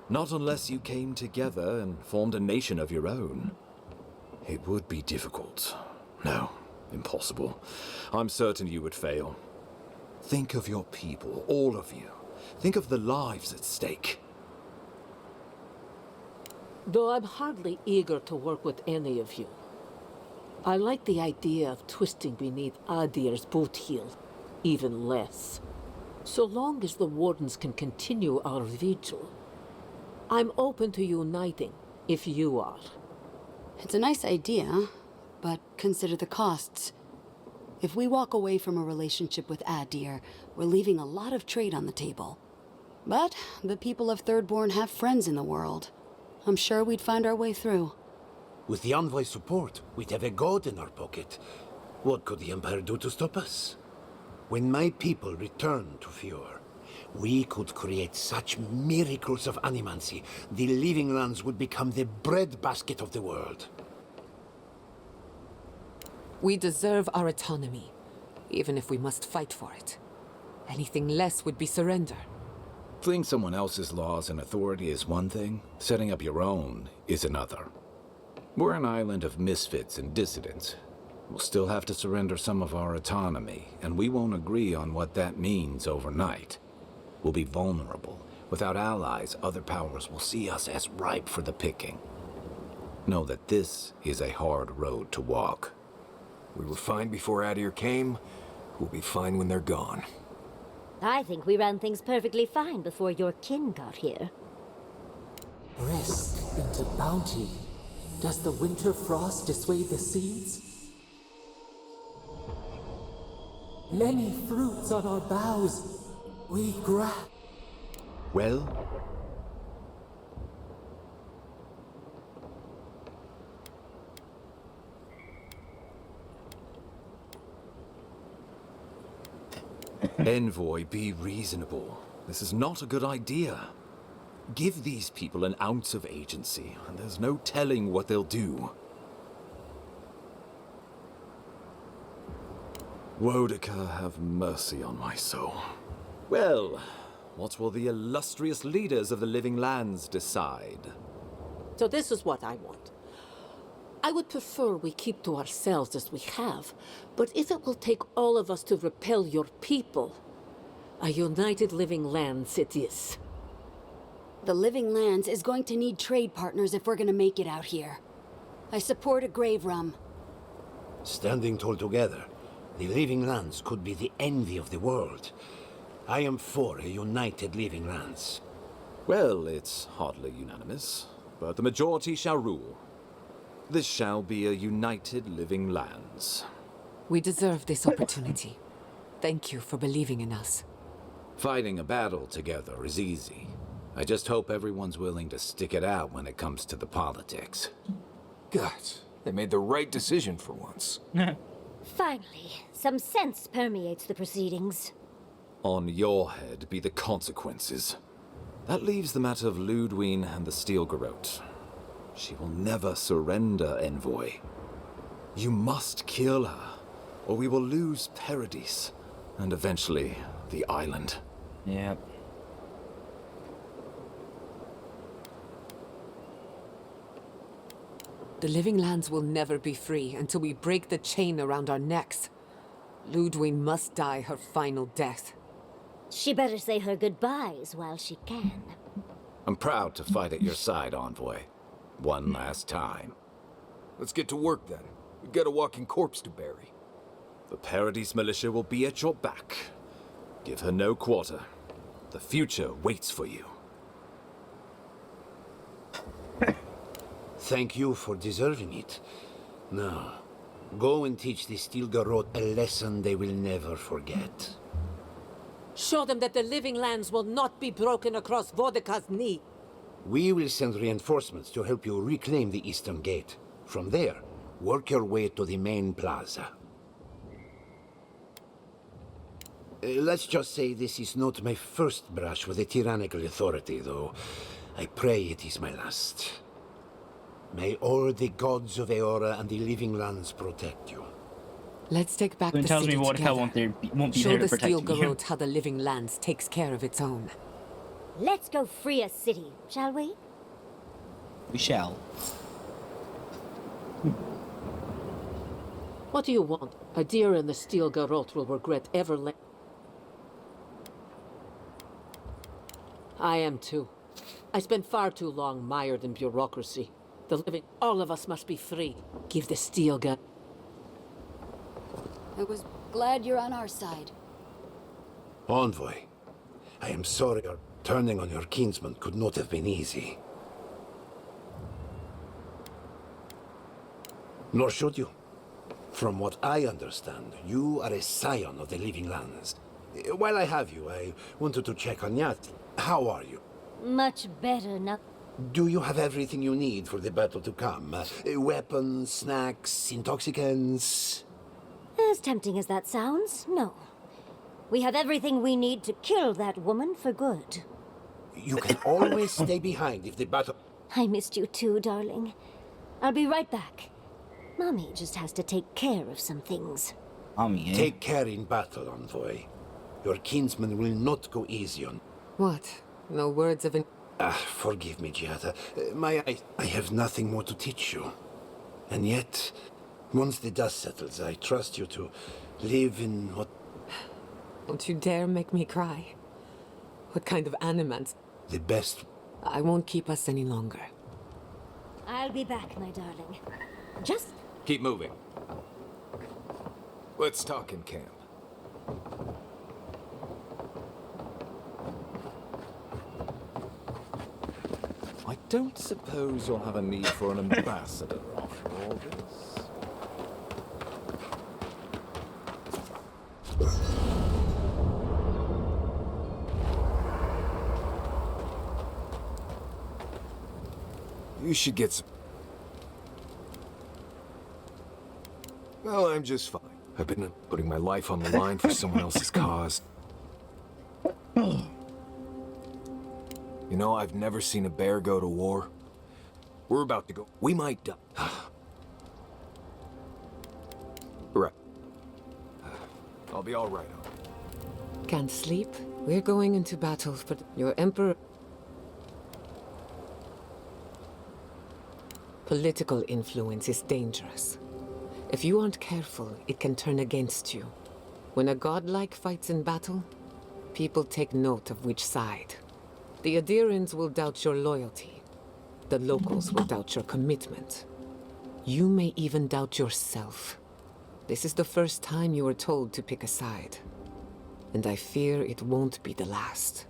Not unless you came together and formed a nation of your own. It would be difficult. No, impossible. I'm certain you would fail. Think of your people, all of you. Think of the lives at stake. Though I'm hardly eager to work with any of you, I like the idea of twisting beneath Adir's boot heel even less. So long as the Wardens can continue our vigil, I'm open to uniting, if you are. It's a nice idea, but consider the costs. If we walk away from a relationship with Adir, we're leaving a lot of trade on the table. But the people of Thirdborn have friends in the world. I'm sure we'd find our way through. With the Envoy's support, we'd have a god in our pocket. What could the Empire do to stop us? When my people return to Fjord, we could create such miracles of animancy, the Living Lands would become the breadbasket of the world. We deserve our autonomy, even if we must fight for it. Anything less would be surrender. Fleeing someone else's laws and authority is one thing, setting up your own is another. We're an island of misfits and dissidents. We'll still have to surrender some of our autonomy, and we won't agree on what that means overnight. We'll be vulnerable. Without allies, other powers will see us as ripe for the picking. Know that this is a hard road to walk. We were fine before Adir came. We'll be fine when they're gone. I think we ran things perfectly fine before your kin got here. Risk into bounty. Does the winter frost dissuade the seeds? Many fruits on our boughs. We grab. Well? Envoy, be reasonable. This is not a good idea. Give these people an ounce of agency, and there's no telling what they'll do. Wodika, have mercy on my soul. Well, what will the illustrious leaders of the Living Lands decide? So this is what I want. I would prefer we keep to ourselves as we have, but if it will take all of us to repel your people, a united Living Lands it is. The Living Lands is going to need trade partners if we're gonna make it out here. I support a grave rum. Standing tall together, the Living Lands could be the envy of the world. I am for a united Living Lands. Well, it's hardly unanimous, but the majority shall rule. This shall be a united Living Lands. We deserve this opportunity. Thank you for believing in us. Fighting a battle together is easy. I just hope everyone's willing to stick it out when it comes to the politics. God, they made the right decision for once. Finally, some sense permeates the proceedings. On your head be the consequences. That leaves the matter of Ludwig and the Steel Garrote. She will never surrender, Envoy. You must kill her, or we will lose Paradis, and eventually the island. Yep. The Living Lands will never be free until we break the chain around our necks. Ludwig must die her final death. She better say her goodbyes while she can. I'm proud to fight at your side, Envoy. One last time. Let's get to work then. We've got a walking corpse to bury. The Paradis militia will be at your back. Give her no quarter. The future waits for you. Thank you for deserving it. Now, Go and teach the Steel Garrote a lesson they will never forget. Show them that the living lands will not be broken across Vodka's knee. We will send reinforcements to help you reclaim the Eastern Gate. From there, work your way to the main plaza. Let's just say this is not my first brush with a tyrannical authority, though. I pray it is my last. May all the gods of Eora and the living lands protect you. Let's take back It the tells city me Vodka together. won't be Show there to the protect Steel me. Garrote how the living lands takes care of its own. Let's go free a city, shall we? We shall. What do you want? Adir and the Steel Garrote will regret ever I am too. I spent far too long mired in bureaucracy. The living, all of us must be free. Give the Steel Garrote. I was glad you're on our side. Envoy, I am sorry your turning on your kinsman could not have been easy. Nor should you. From what I understand, you are a scion of the living lands. While I have you, I wanted to check on Yati. How are you? Much better now. Do you have everything you need for the battle to come? Weapons, snacks, intoxicants? As tempting as that sounds, no. We have everything we need to kill that woman for good. You can always stay behind if the battle... I missed you too, darling. I'll be right back. Mommy just has to take care of some things. Mommy, eh? Take care in battle, Envoy. Your kinsman will not go easy on... What? No words of... Forgive me, Giada. I have nothing more to teach you. And yet, once the dust settles, I trust you to live in what... Don't you dare make me cry. What kind of animals? The best... I won't keep us any longer. I'll be back, my darling. Just... Keep moving. Let's talk in camp. I don't suppose you'll have a need for an ambassador after all this. You should get some... Well, I'm just fine. I've been putting my life on the line for someone else's cause. You know, I've never seen a bear go to war. We're about to go. We might die. Right. I'll be all right. Can't sleep? We're going into battle for your emperor. Political influence is dangerous. If you aren't careful, it can turn against you. When a godlike fights in battle, people take note of which side. The Adirans will doubt your loyalty. The locals will doubt your commitment. You may even doubt yourself. This is the first time you were told to pick a side. And I fear it won't be the last.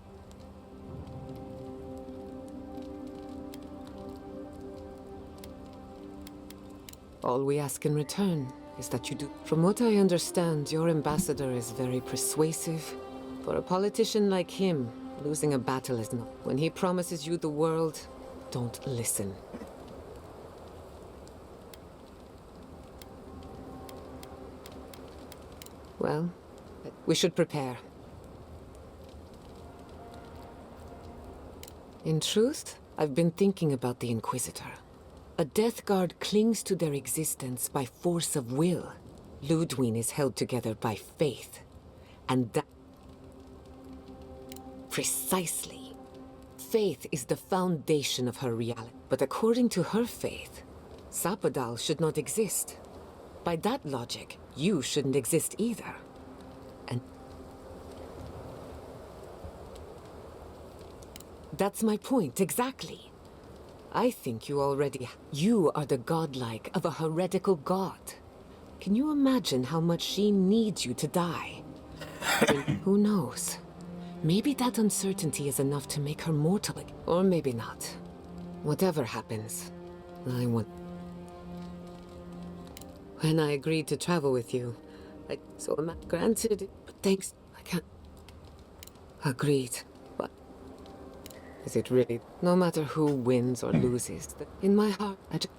All we ask in return is that you do. From what I understand, your ambassador is very persuasive. For a politician like him, losing a battle is not. When he promises you the world, don't listen. Well, we should prepare. In truth, I've been thinking about the Inquisitor. A Death Guard clings to their existence by force of will. Ludwig is held together by faith. And that... Precisely. Faith is the foundation of her reality. But according to her faith, Sapadal should not exist. By that logic, you shouldn't exist either. And... That's my point, exactly. I think you already... You are the godlike of a heretical god. Can you imagine how much she needs you to die? Who knows? Maybe that uncertainty is enough to make her mortal. Or maybe not. Whatever happens, I want... When I agreed to travel with you, granted, but thanks, I can't... Agreed, but... Is it really? No matter who wins or loses, in my heart, I just...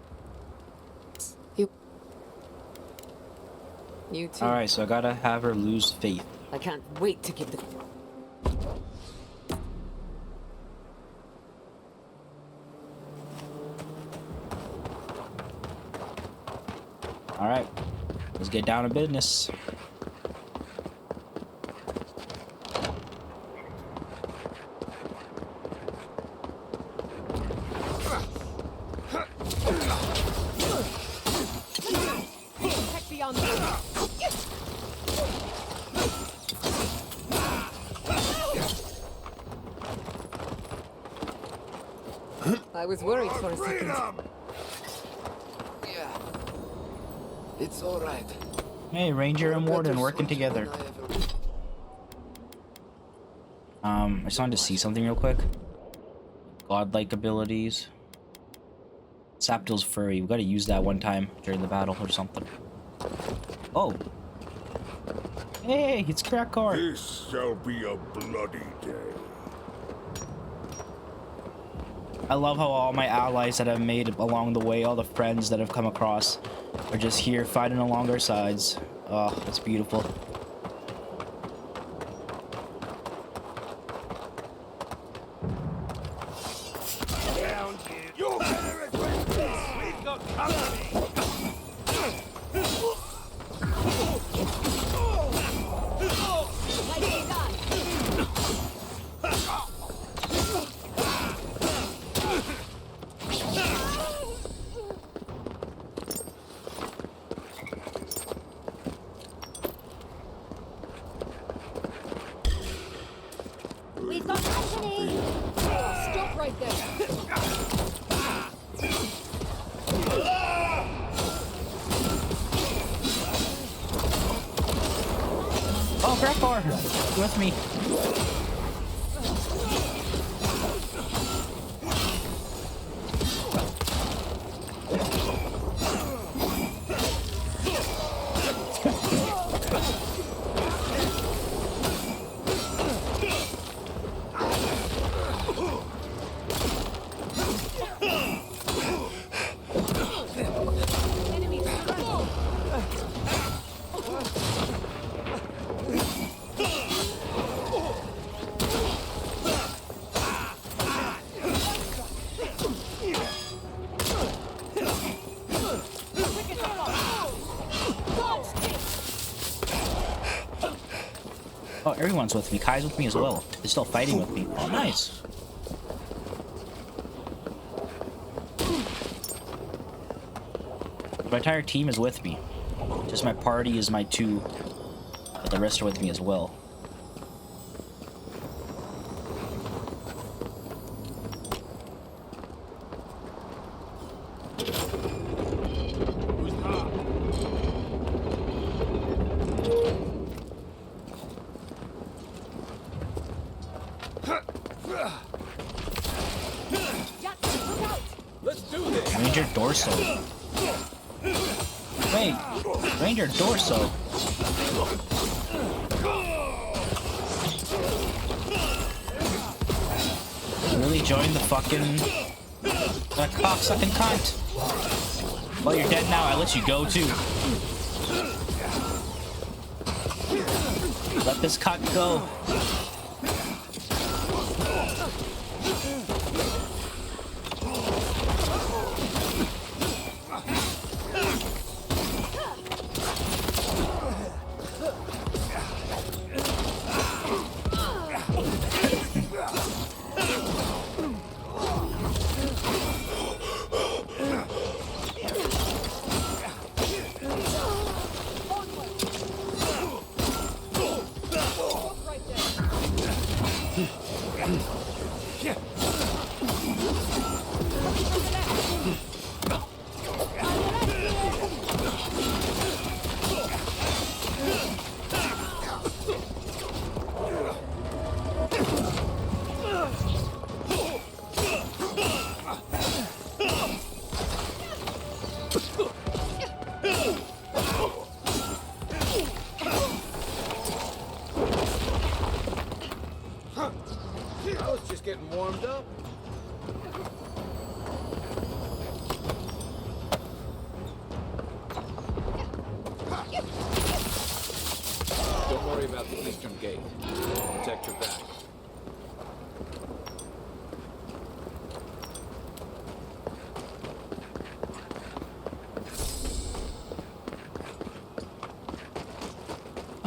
You too. Alright, so I gotta have her lose faith. I can't wait to give the... Alright, let's get down to business. I was worried for a second. Yeah. It's all right. Hey, Ranger and Warden working together. I just wanted to see something real quick. Godlike abilities. Saptil's furry. We gotta use that one time during the battle or something. Oh. Hey, it's Crackcore. This shall be a bloody day. I love how all my allies that I've made along the way, all the friends that I've come across, are just here fighting along our sides. Oh, that's beautiful. You're better at this. We've got company. We've got company! Stop right there! Oh, Crackcore! With me. Oh, everyone's with me. Kai's with me as well. They're still fighting with me. Oh, nice. My entire team is with me. Just my party is my two, but the rest are with me as well. Let's do this. Ranger Dorso. Wait, Ranger Dorso. Really joined the fucking cocksucking cunt. Well, you're dead now. I let you go too. Let this cunt go.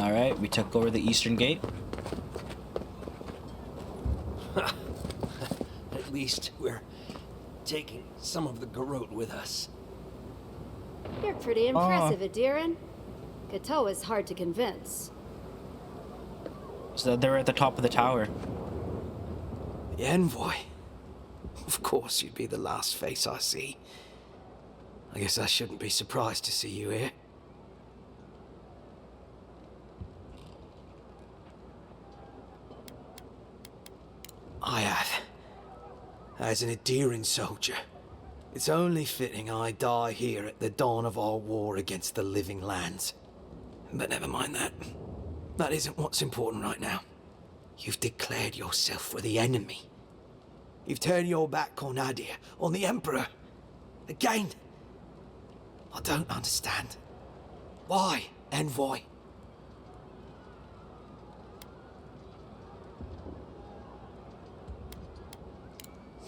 Alright, we took over the eastern gate. At least we're taking some of the garrote with us. You're pretty impressive, Yarin. Gato is hard to convince. So they're at the top of the tower. The envoy? Of course you'd be the last face I see. I guess I shouldn't be surprised to see you here. I have. As an Yarin soldier, it's only fitting I die here at the dawn of our war against the living lands. But never mind that. That isn't what's important right now. You've declared yourself for the enemy. You've turned your back on Adir, on the Emperor. Again. I don't understand. Why, envoy?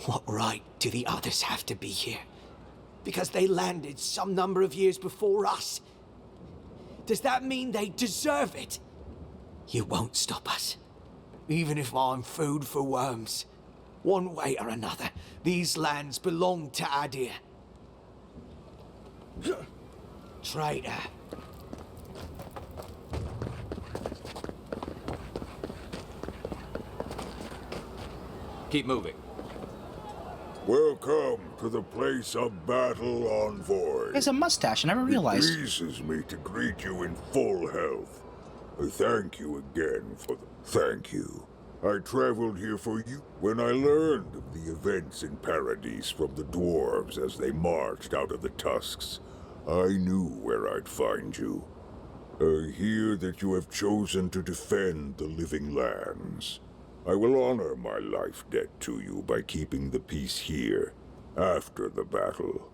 What right do the others have to be here? Because they landed some number of years before us? Does that mean they deserve it? You won't stop us. Even if I'm food for worms. One way or another, these lands belong to Adir. Traitor. Keep moving. Welcome to the place of battle, Envoy. He has a mustache, I never realized. It pleases me to greet you in full health. I thank you again for the... Thank you. I traveled here for you when I learned of the events in Paradise from the dwarves as they marched out of the tusks. I knew where I'd find you. I hear that you have chosen to defend the living lands. I will honor my life debt to you by keeping the peace here after the battle.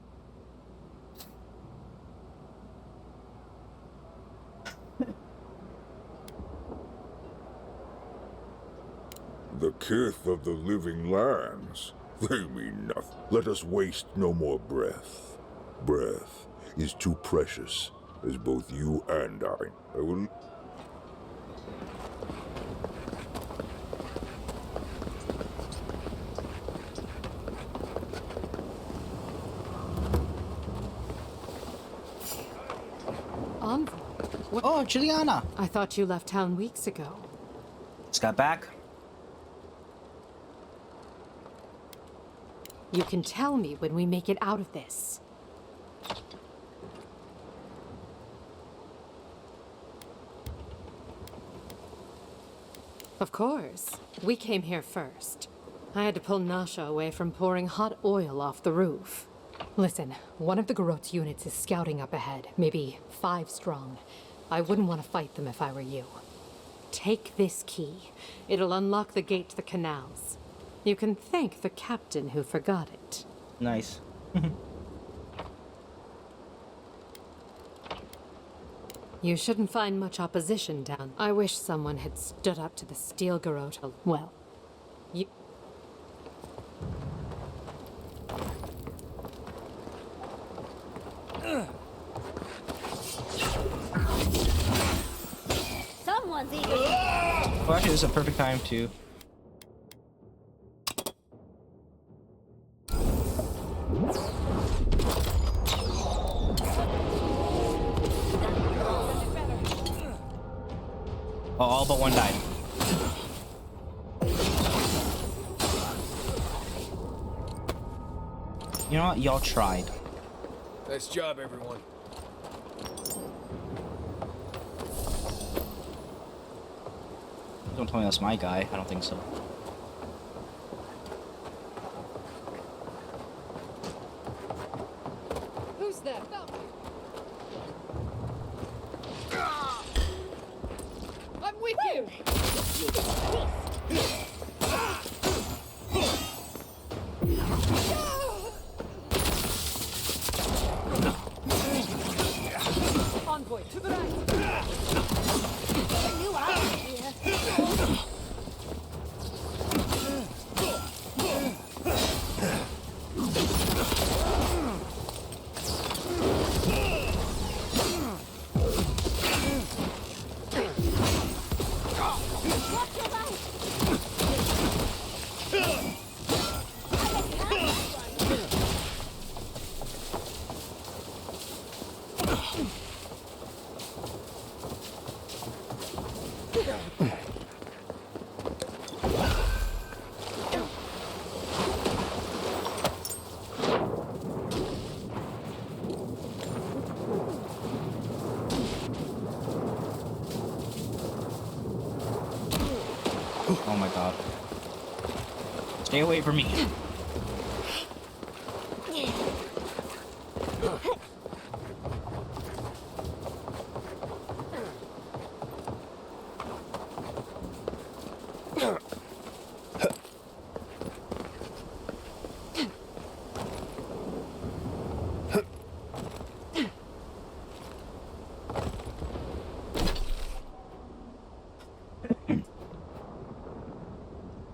The kith of the living lands? They mean nothing. Let us waste no more breath. Breath is too precious, as both you and I will... Envoy? What? Oh, Juliana! I thought you left town weeks ago. Just got back. You can tell me when we make it out of this. Of course. We came here first. I had to pull Nasha away from pouring hot oil off the roof. Listen, one of the Garot's units is scouting up ahead, maybe 5 strong. I wouldn't want to fight them if I were you. Take this key. It'll unlock the gate to the canals. You can thank the captain who forgot it. Nice. You shouldn't find much opposition down. I wish someone had stood up to the steel garrote. Well, you... Someone's eating. Well, actually, this is a perfect time to... Oh, all but one died. You know what? Y'all tried. Nice job, everyone. Don't tell me that's my guy. I don't think so. Who's there? I'm with you! Envoy, to the right! You out of here. Oh my god. Stay away from me.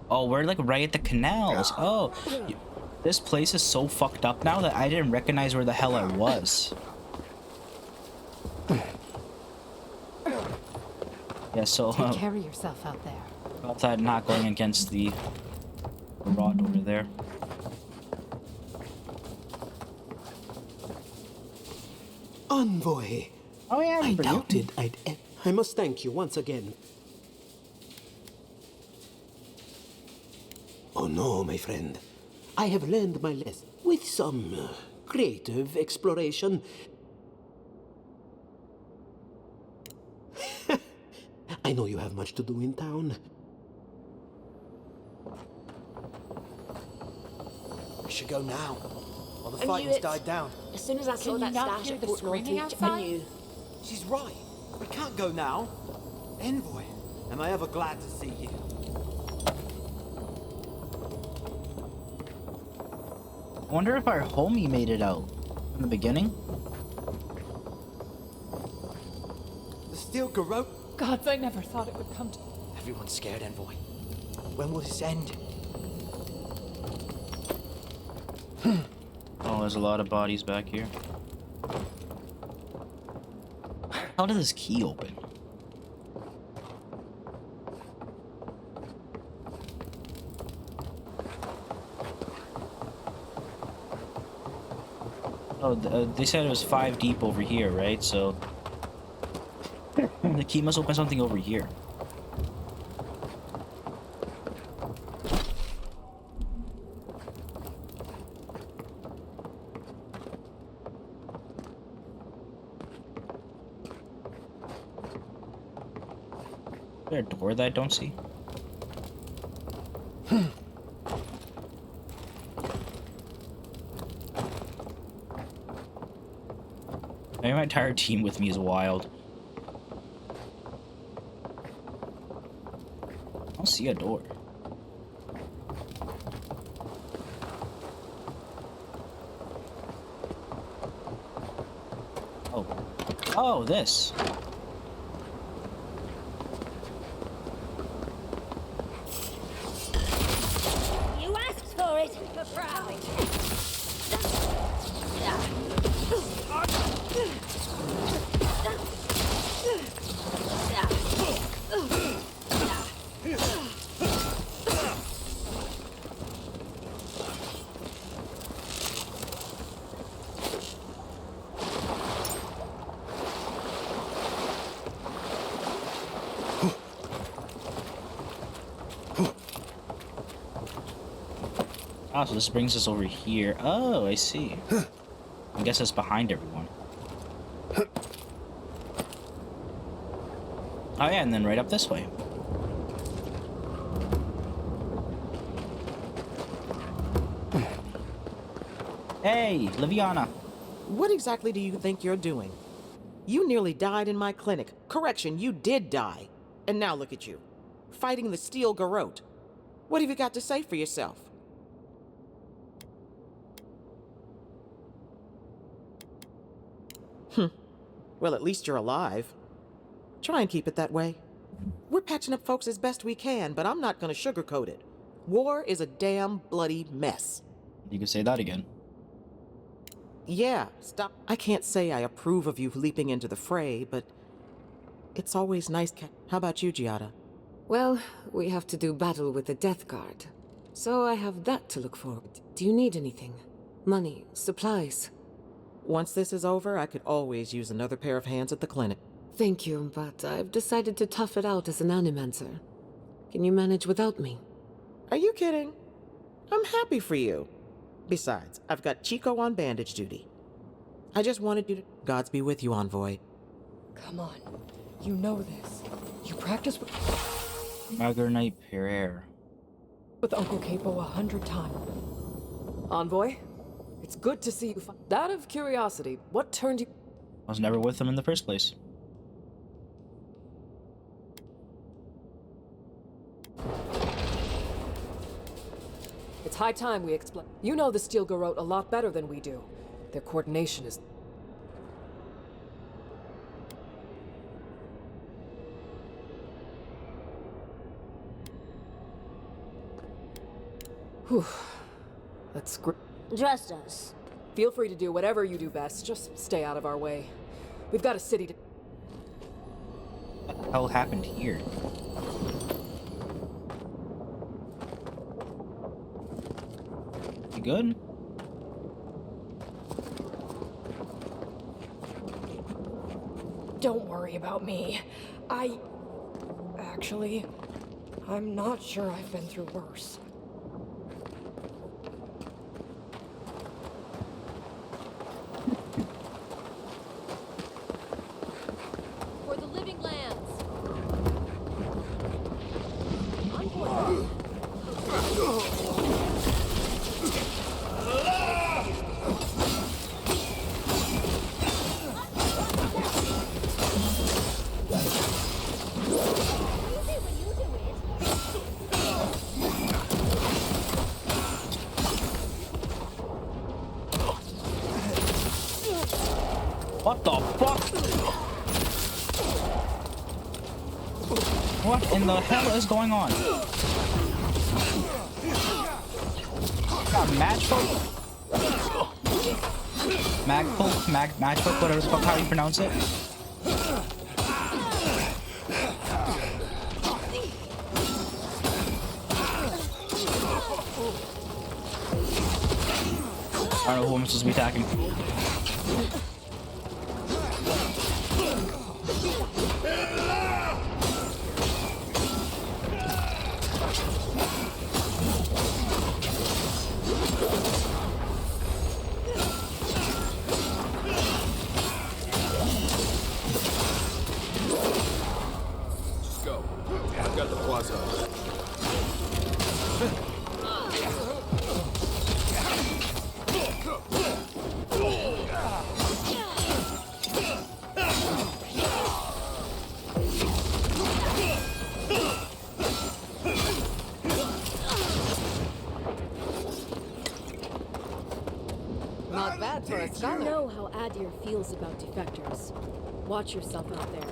Oh, we're like right at the canals. Oh, this place is so fucked up now that I didn't recognize where the hell I was. Yeah, so Take care of yourself out there. about that not going against the rod over there. Envoy. Oh yeah, I doubted I'd. I must thank you once again. Oh no, my friend. I have learned my lesson with some creative exploration. I know you have much to do in town. We should go now, while the I knew fighting's it. died down. As soon as I saw Can you that not stash hear at the Port screaming Northreach, outside? I knew. She's right. We can't go now. Envoy, am I ever glad to see you. I wonder if our homie made it out in the beginning. The steel garrote. Gods, I never thought it would come to... Everyone's scared, Envoy. When will this end? Oh, there's a lot of bodies back here. How did this key open? Oh, they said it was 5 deep over here, right? So the key must open something over here. Is there a door that I don't see? Maybe my entire team with me is wild. I don't see a door. Oh. Oh, this. You asked for it, for pride. Ah, so this brings us over here. Oh, I see. I guess it's behind everyone. Oh yeah, and then right up this way. Hey, Liviana. What exactly do you think you're doing? You nearly died in my clinic. Correction, you did die. And now look at you, fighting the steel garrote. What have you got to say for yourself? Well, at least you're alive. Try and keep it that way. We're patching up folks as best we can, but I'm not gonna sugarcoat it. War is a damn bloody mess. You can say that again. Yeah, stop. I can't say I approve of you leaping into the fray, but it's always nice. How about you, Giada? Well, we have to do battle with the Death Guard. So I have that to look forward to. Do you need anything? Money, supplies? Once this is over, I could always use another pair of hands at the clinic. Thank you, but I've decided to tough it out as an animancer. Can you manage without me? Are you kidding? I'm happy for you. Besides, I've got Chico on bandage duty. I just wanted you to... Gods be with you, Envoy. Come on. You know this. You practice with... Marguerite Pereira. With Uncle Capo 100 times. Envoy, it's good to see you. Out of curiosity, what turned you? I was never with him in the first place. It's high time we explain. You know the Steel Garrote a lot better than we do. Their coordination is... Whew. That's great. Trust us. Feel free to do whatever you do best. Just stay out of our way. We've got a city to... What the hell happened here? You good? Don't worry about me. Actually, I'm not sure I've been through worse. For the living lands. What the fuck? What in the hell is going on? Got matchbook? Matchbook, whatever the fuck, how you pronounce it? I don't know who I'm supposed to be attacking. Not bad for a scholar. You know how Adir feels about defectors. Watch yourself out there.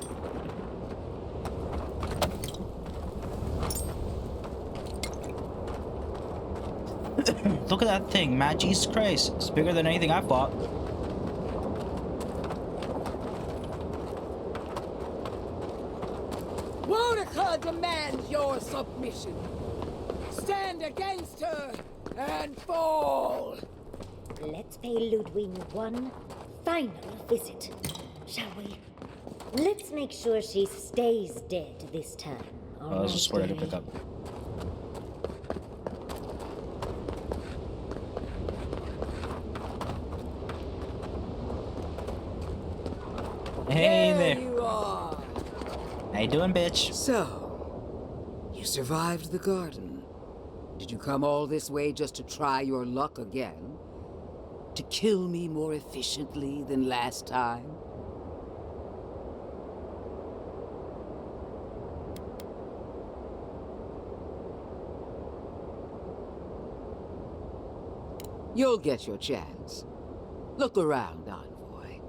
Look at that thing, man. Jesus Christ. It's bigger than anything I fought. Wonica demands your submission. Stand against her and fall. Let's pay Ludwig one final visit, shall we? Let's make sure she stays dead this time. Oh, that's just where I can pick up. Hey there. You are. How you doing, bitch? So, you survived the garden. Did you come all this way just to try your luck again? To kill me more efficiently than last time? You'll get your chance. Look around, Envoy.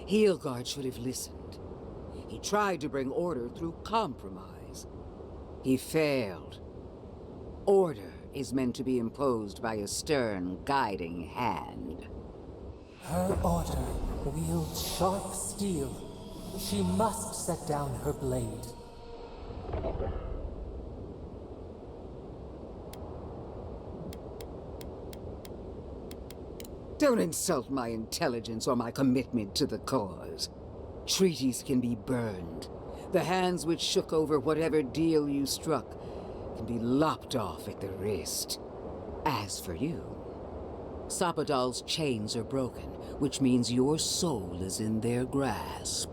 Heelguard should have listened. He tried to bring order through compromise. He failed. Order is meant to be imposed by a stern, guiding hand. Her order wields sharp steel. She must set down her blade. Don't insult my intelligence or my commitment to the cause. Treaties can be burned. The hands which shook over whatever deal you struck can be lopped off at the wrist. As for you, Sapadal's chains are broken, which means your soul is in their grasp.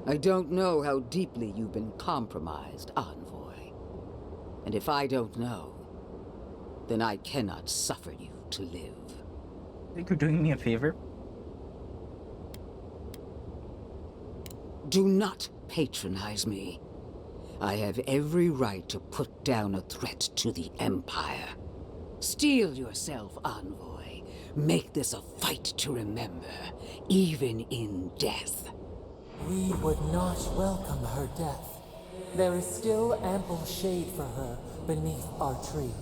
I don't know how deeply you've been compromised, Envoy, And if I don't know, then I cannot suffer you to live. Think you're doing me a favor? Do not patronize me. I have every right to put down a threat to the Empire. Steel yourself, Envoy. Make this a fight to remember, even in death. We would not welcome her death. There is still ample shade for her beneath our tree.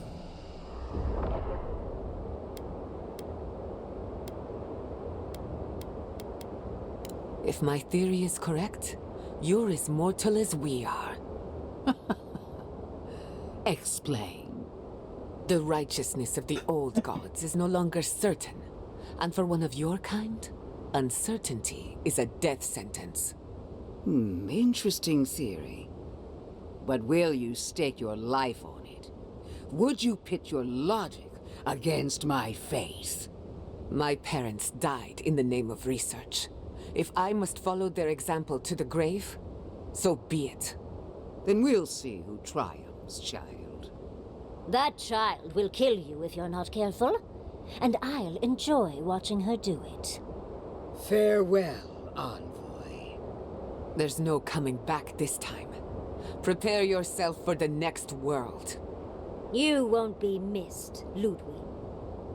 If my theory is correct, you're as mortal as we are. Explain. The righteousness of the old gods is no longer certain. And for one of your kind, uncertainty is a death sentence. Interesting theory. But will you stake your life on it? Would you pit your logic against my faith? My parents died in the name of research. If I must follow their example to the grave, so be it. Then we'll see who triumphs, child. That child will kill you if you're not careful, and I'll enjoy watching her do it. Farewell, Envoy. There's no coming back this time. Prepare yourself for the next world. You won't be missed, Ludwig.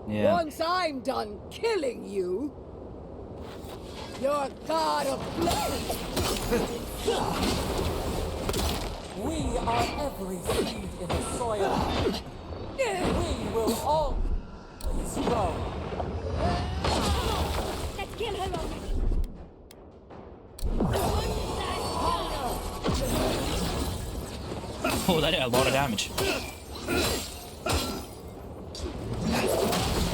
Yeah. Once I'm done killing you, your god of blood! We are every seed in the soil. We will always grow. Let's kill her already. Oh, that did a lot of damage.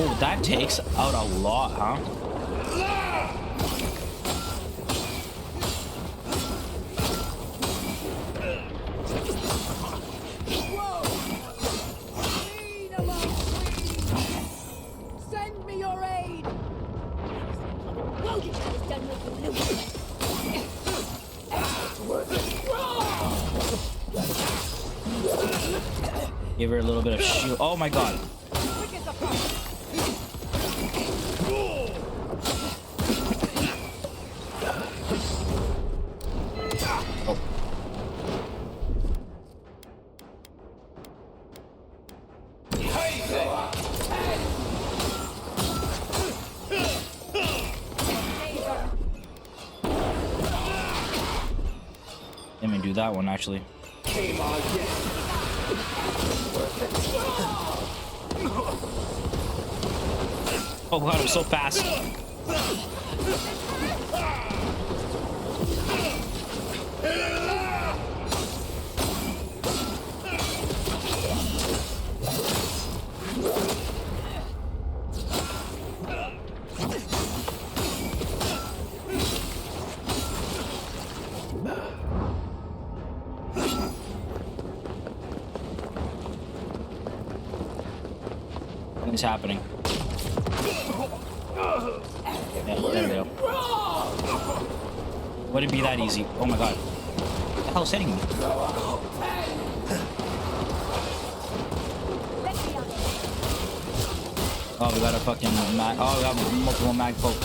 Oh, that takes out a lot, huh? Send me your aid! Give her a little bit of shield. Oh my god. Oh. Let me do that one actually. Oh god, I'm so fast. What's happening? Yeah, there we go. Would it be that easy? Oh my god. What the hell's hitting me? Oh, we got a fucking mag. Oh, we got multiple mag poke.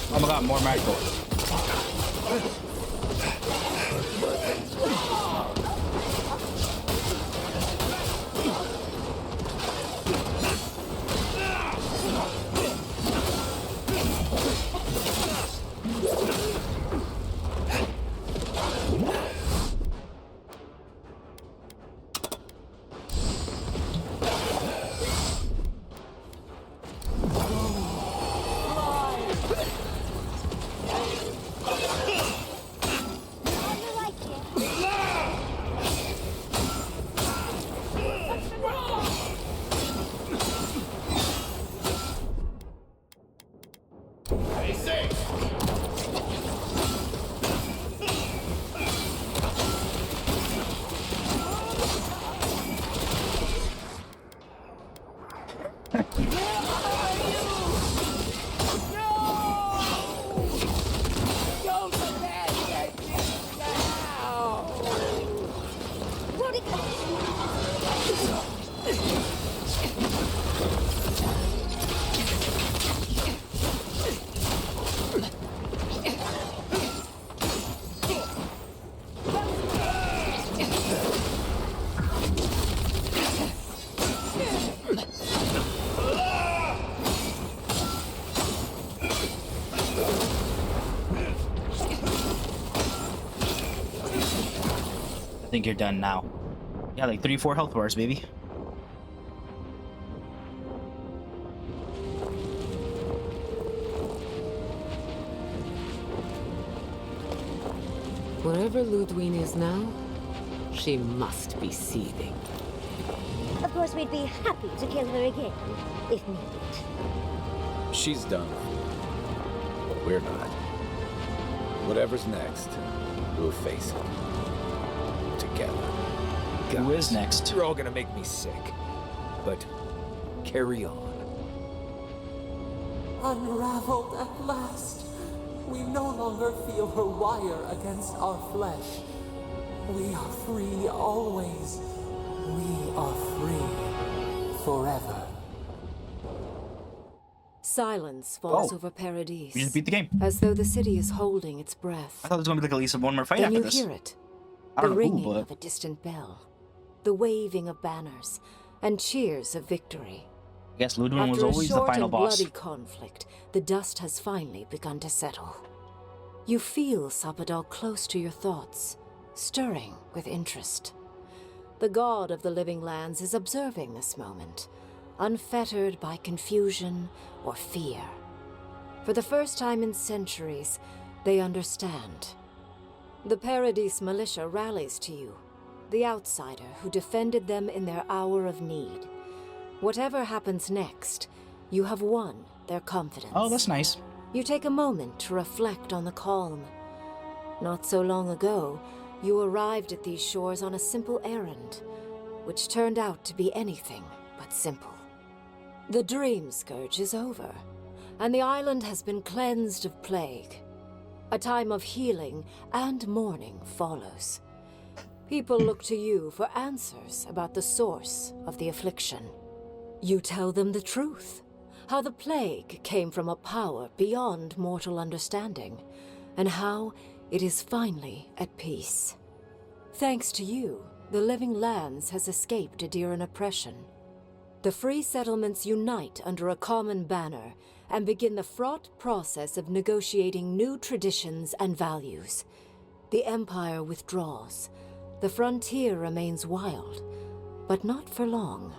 Oh my god, more magical. think you're done now. Yeah, like 3-4 health bars, baby. Wherever Ludwig is now, she must be seething. Of course, we'd be happy to kill her again, if needed. She's done. But we're not. Whatever's next, we'll face it. Together. Who is next? You're all gonna make me sick. But carry on. Unraveled at last. We no longer feel her wire against our flesh. We are free always. We are free forever. Silence falls Oh. over Paradise. We just beat the game. As though the city is holding its breath. I thought there was gonna be like at least one more fight Then after you this. hear it. I The don't know who, ringing but- of a distant bell. The waving of banners. And cheers of victory. I guess Ludwig was After always a the short final and boss. bloody conflict, the dust has finally begun to settle. You feel Sappadal close to your thoughts, stirring with interest. The god of the living lands is observing this moment, unfettered by confusion or fear. For the first time in centuries, they understand. The Paradise militia rallies to you, the outsider who defended them in their hour of need. Whatever happens next, you have won their confidence. Oh, that's nice. You take a moment to reflect on the calm. Not so long ago, you arrived at these shores on a simple errand, which turned out to be anything but simple. The Dream Scourge is over, and the island has been cleansed of plague. A time of healing and mourning follows. People look to you for answers about the source of the affliction. You tell them the truth, how the plague came from a power beyond mortal understanding, and how it is finally at peace. Thanks to you, the Living Lands has escaped Adiran oppression. The free settlements unite under a common banner and begin the fraught process of negotiating new traditions and values. The Empire withdraws. The frontier remains wild, but not for long.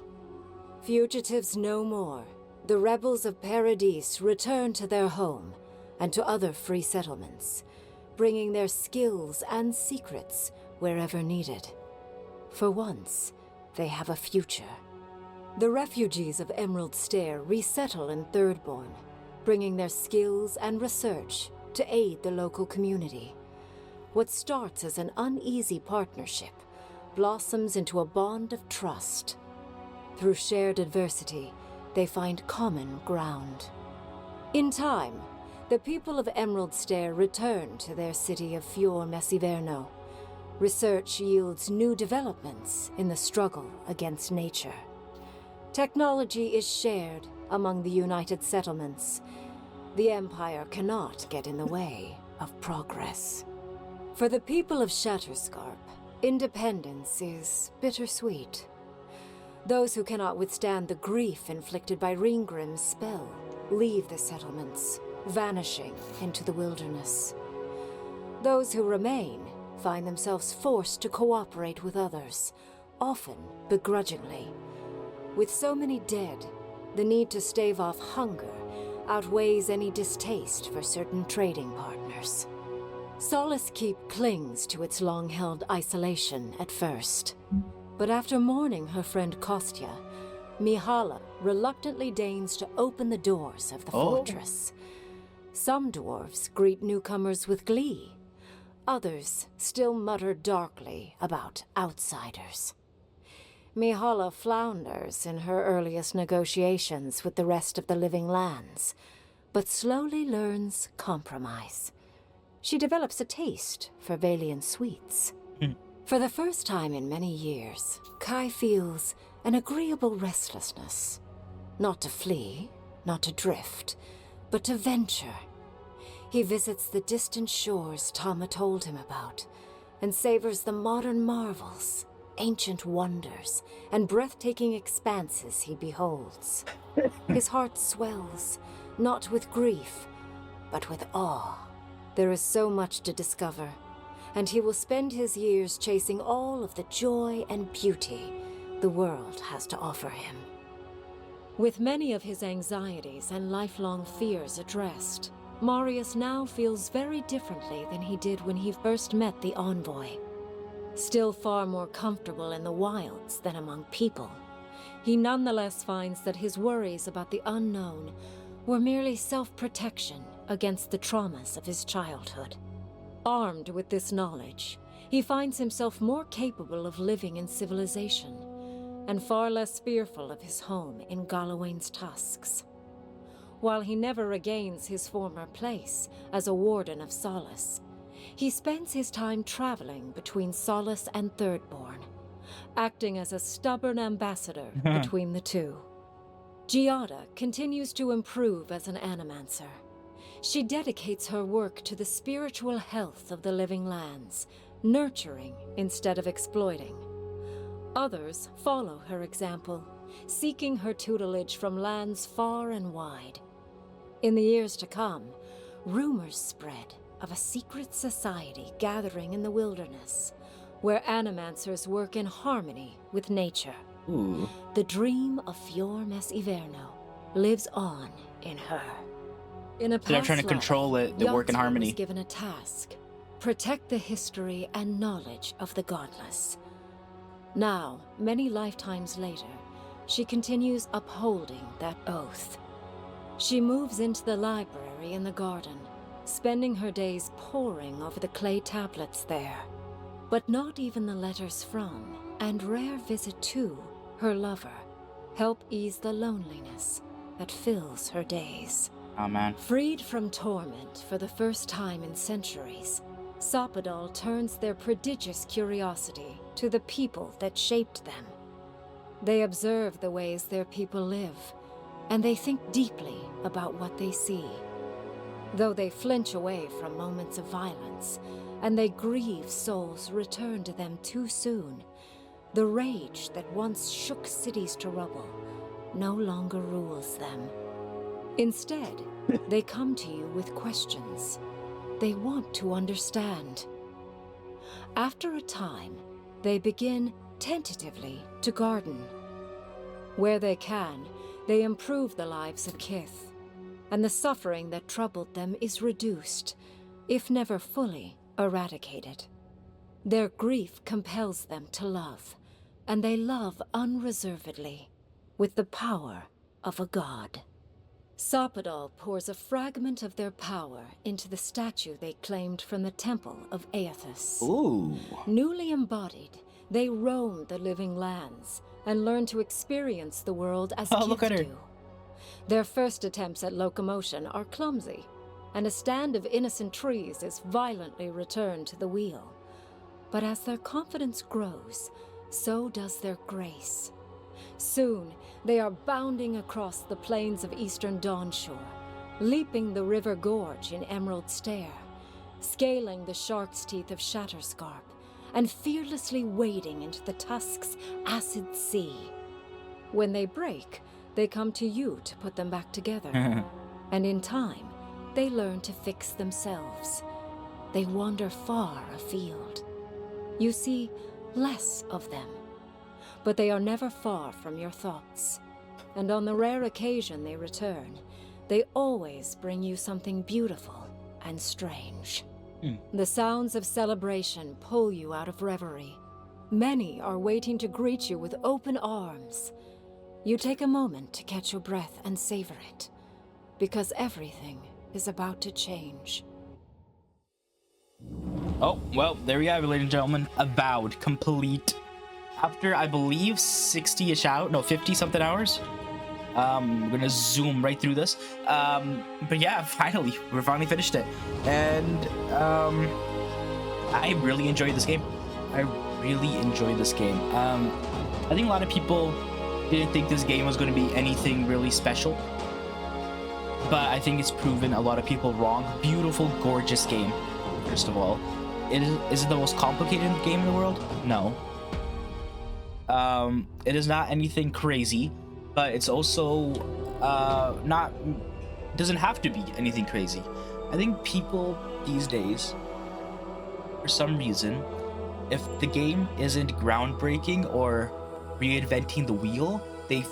Fugitives no more. The rebels of Paradise return to their home and to other free settlements, bringing their skills and secrets wherever needed. For once, they have a future. The refugees of Emerald Stair resettle in Thirdborn, bringing their skills and research to aid the local community. What starts as an uneasy partnership blossoms into a bond of trust. Through shared adversity, they find common ground. In time, the people of Emerald Stair return to their city of Fior Messiverno. Research yields new developments in the struggle against nature. Technology is shared among the united settlements. The Empire cannot get in the way of progress. For the people of Shatterscarp, independence is bittersweet. Those who cannot withstand the grief inflicted by Ringgrim's spell leave the settlements, vanishing into the wilderness. Those who remain find themselves forced to cooperate with others, often begrudgingly. With so many dead, the need to stave off hunger outweighs any distaste for certain trading partners. Solace Keep clings to its long-held isolation at first. But after mourning her friend Kostya, Mihala reluctantly deigns to open the doors of the fortress. Some dwarves greet newcomers with glee. Others still mutter darkly about outsiders. Mihala flounders in her earliest negotiations with the rest of the Living Lands, but slowly learns compromise. She develops a taste for Valian sweets. For the first time in many years, Kai feels an agreeable restlessness. Not to flee, not to drift, but to venture. He visits the distant shores Tama told him about, and savors the modern marvels, ancient wonders, and breathtaking expanses he beholds. His heart swells, not with grief, but with awe. There is so much to discover, and he will spend his years chasing all of the joy and beauty the world has to offer him. With many of his anxieties and lifelong fears addressed, Marius now feels very differently than he did when he first met the envoy. Still far more comfortable in the wilds than among people, he nonetheless finds that his worries about the unknown were merely self-protection against the traumas of his childhood. Armed with this knowledge, he finds himself more capable of living in civilization, and far less fearful of his home in Galawain's tusks. While he never regains his former place as a Warden of Solace, he spends his time traveling between Solace and Thirdborn, acting as a stubborn ambassador between the two. Giada continues to improve as an animancer. She dedicates her work to the spiritual health of the living lands, nurturing instead of exploiting. Others follow her example, seeking her tutelage from lands far and wide. In the years to come, rumors spread of a secret society gathering in the wilderness, where animancers work in harmony with nature. Ooh. The dream of Fior Mes Iverno lives on in her. In a They're past trying to control life, it, they work in Yati harmony. was given a task: protect the history and knowledge of the godless. Now, many lifetimes later, she continues upholding that oath. She moves into the library in the garden, spending her days poring over the clay tablets there. But not even the letters from, and rare visit to, her lover help ease the loneliness that fills her days. Oh man. Freed from torment for the first time in centuries, Sopadal turns their prodigious curiosity to the people that shaped them. They observe the ways their people live, and they think deeply about what they see. Though they flinch away from moments of violence, and they grieve souls returned to them too soon, the rage that once shook cities to rubble no longer rules them. Instead, they come to you with questions. They want to understand. After a time, they begin tentatively to garden. Where they can, they improve the lives of Kith, and the suffering that troubled them is reduced, if never fully eradicated. Their grief compels them to love, and they love unreservedly, with the power of a god. Sopadal pours a fragment of their power into the statue they claimed from the temple of Aethys. Ooh. Newly embodied, they roam the living lands and learn to experience the world as Look kids at her. do. Their first attempts at locomotion are clumsy, and a stand of innocent trees is violently returned to the wheel. But as their confidence grows, so does their grace. Soon, they are bounding across the plains of eastern Dawnshore, leaping the river gorge in Emerald Stair, scaling the shark's teeth of Shatterscarp, and fearlessly wading into the Tusk's acid sea. When they break, they come to you to put them back together. And in time, they learn to fix themselves. They wander far afield. You see less of them, but they are never far from your thoughts. And on the rare occasion they return, they always bring you something beautiful and strange. The sounds of celebration pull you out of reverie. Many are waiting to greet you with open arms. You take a moment to catch your breath and savor it, because everything is about to change. Oh, well, there we have it, ladies and gentlemen. Avowed, complete. After, I believe, 60-ish hours, no, 50-something hours. We're gonna zoom right through this. But yeah, finally, we finally finished it. And, I really enjoyed this game. I really enjoyed this game. I think a lot of people didn't think this game was gonna be anything really special. But I think it's proven a lot of people wrong. Beautiful, gorgeous game, first of all. Is it the most complicated game in the world? No. It is not anything crazy, but it's also doesn't have to be anything crazy. I think people these days for some reason, if the game isn't groundbreaking or reinventing the wheel, they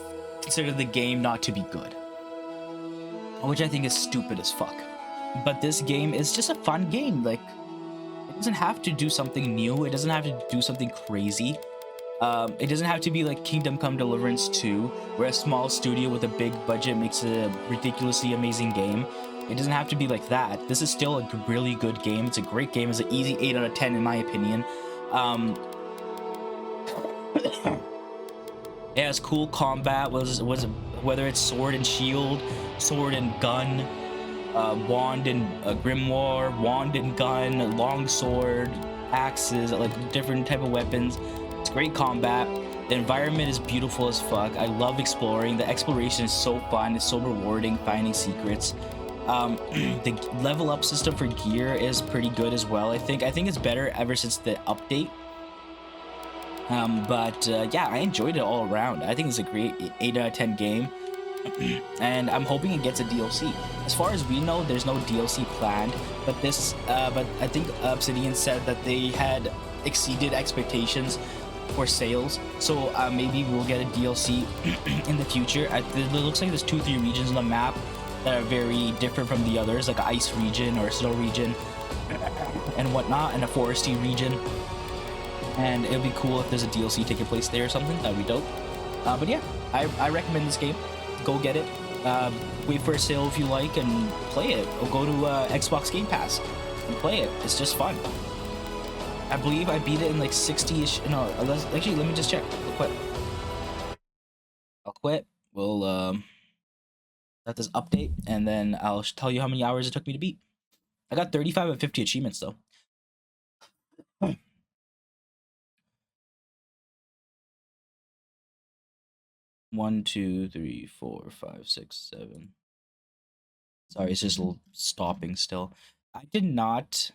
consider the game not to be good, which I think is stupid as fuck. But this game is just a fun game. Like, it doesn't have to do something new. It doesn't have to do something crazy. It doesn't have to be like Kingdom Come Deliverance 2, where a small studio with a big budget makes a ridiculously amazing game. It doesn't have to be like that. This is still a really good game. It's a great game. It's an easy 8 out of 10 in my opinion. It has cool combat, whether it's sword and shield, sword and gun, wand and grimoire, wand and gun, long sword, axes, like different type of weapons. It's great combat. The environment is beautiful as fuck. I love exploring. The exploration is so fun. It's so rewarding, finding secrets. The level up system for gear is pretty good as well. I think it's better ever since the update. Yeah, I enjoyed it all around. I think it's a great 8 out of 10 game. And I'm hoping it gets a DLC. As far as we know, there's no DLC planned, but I think Obsidian said that they had exceeded expectations for sales, so maybe we'll get a DLC in the future. It looks like there's 2-3 regions on the map that are very different from the others, like an ice region or a snow region and whatnot, and a foresty region. And it'd be cool if there's a DLC taking place there or something. That'd be dope. But yeah, I recommend this game. Go get it. Wait for a sale if you like and play it. Or go to Xbox Game Pass and play it. It's just fun. I believe I beat it in like 60-ish. No, actually, let me just check. I'll quit. We'll let this update, and then I'll tell you how many hours it took me to beat. I got 35 of 50 achievements though. 1, 2, 3, 4, 5, 6, 7. Sorry, it's just stopping still. I did not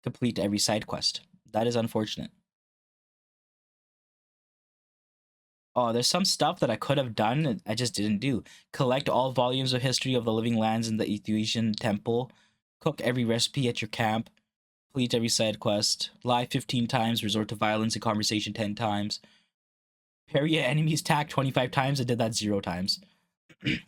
complete every side quest. That is unfortunate. Oh, there's some stuff that I could have done and I just didn't do. Collect all volumes of History of the Living Lands in the Ethiopian Temple. Cook every recipe at your camp. Complete every side quest. Lie 15 times. Resort to violence and conversation 10 times. Parry an enemy's attack 25 times. I did that 0 times.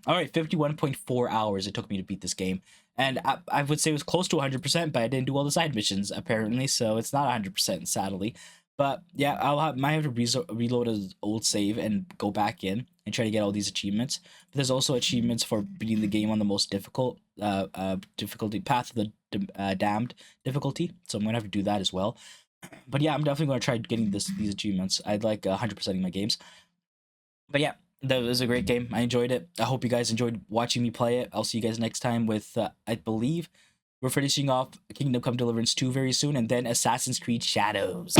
Alright, 51.4 hours it took me to beat this game. And I would say it was close to 100%, but I didn't do all the side missions, apparently, so it's not 100%, sadly. But yeah, might have to reload an old save and go back in and try to get all these achievements. But there's also achievements for beating the game on the most difficult difficulty, Path of the Damned difficulty, so I'm going to have to do that as well. But yeah, I'm definitely going to try getting these achievements. I'd like 100%ing my games. But yeah, that was a great game. I enjoyed it. I hope you guys enjoyed watching me play it. I'll see you guys next time with, I believe, we're finishing off Kingdom Come Deliverance 2 very soon, and then Assassin's Creed Shadows.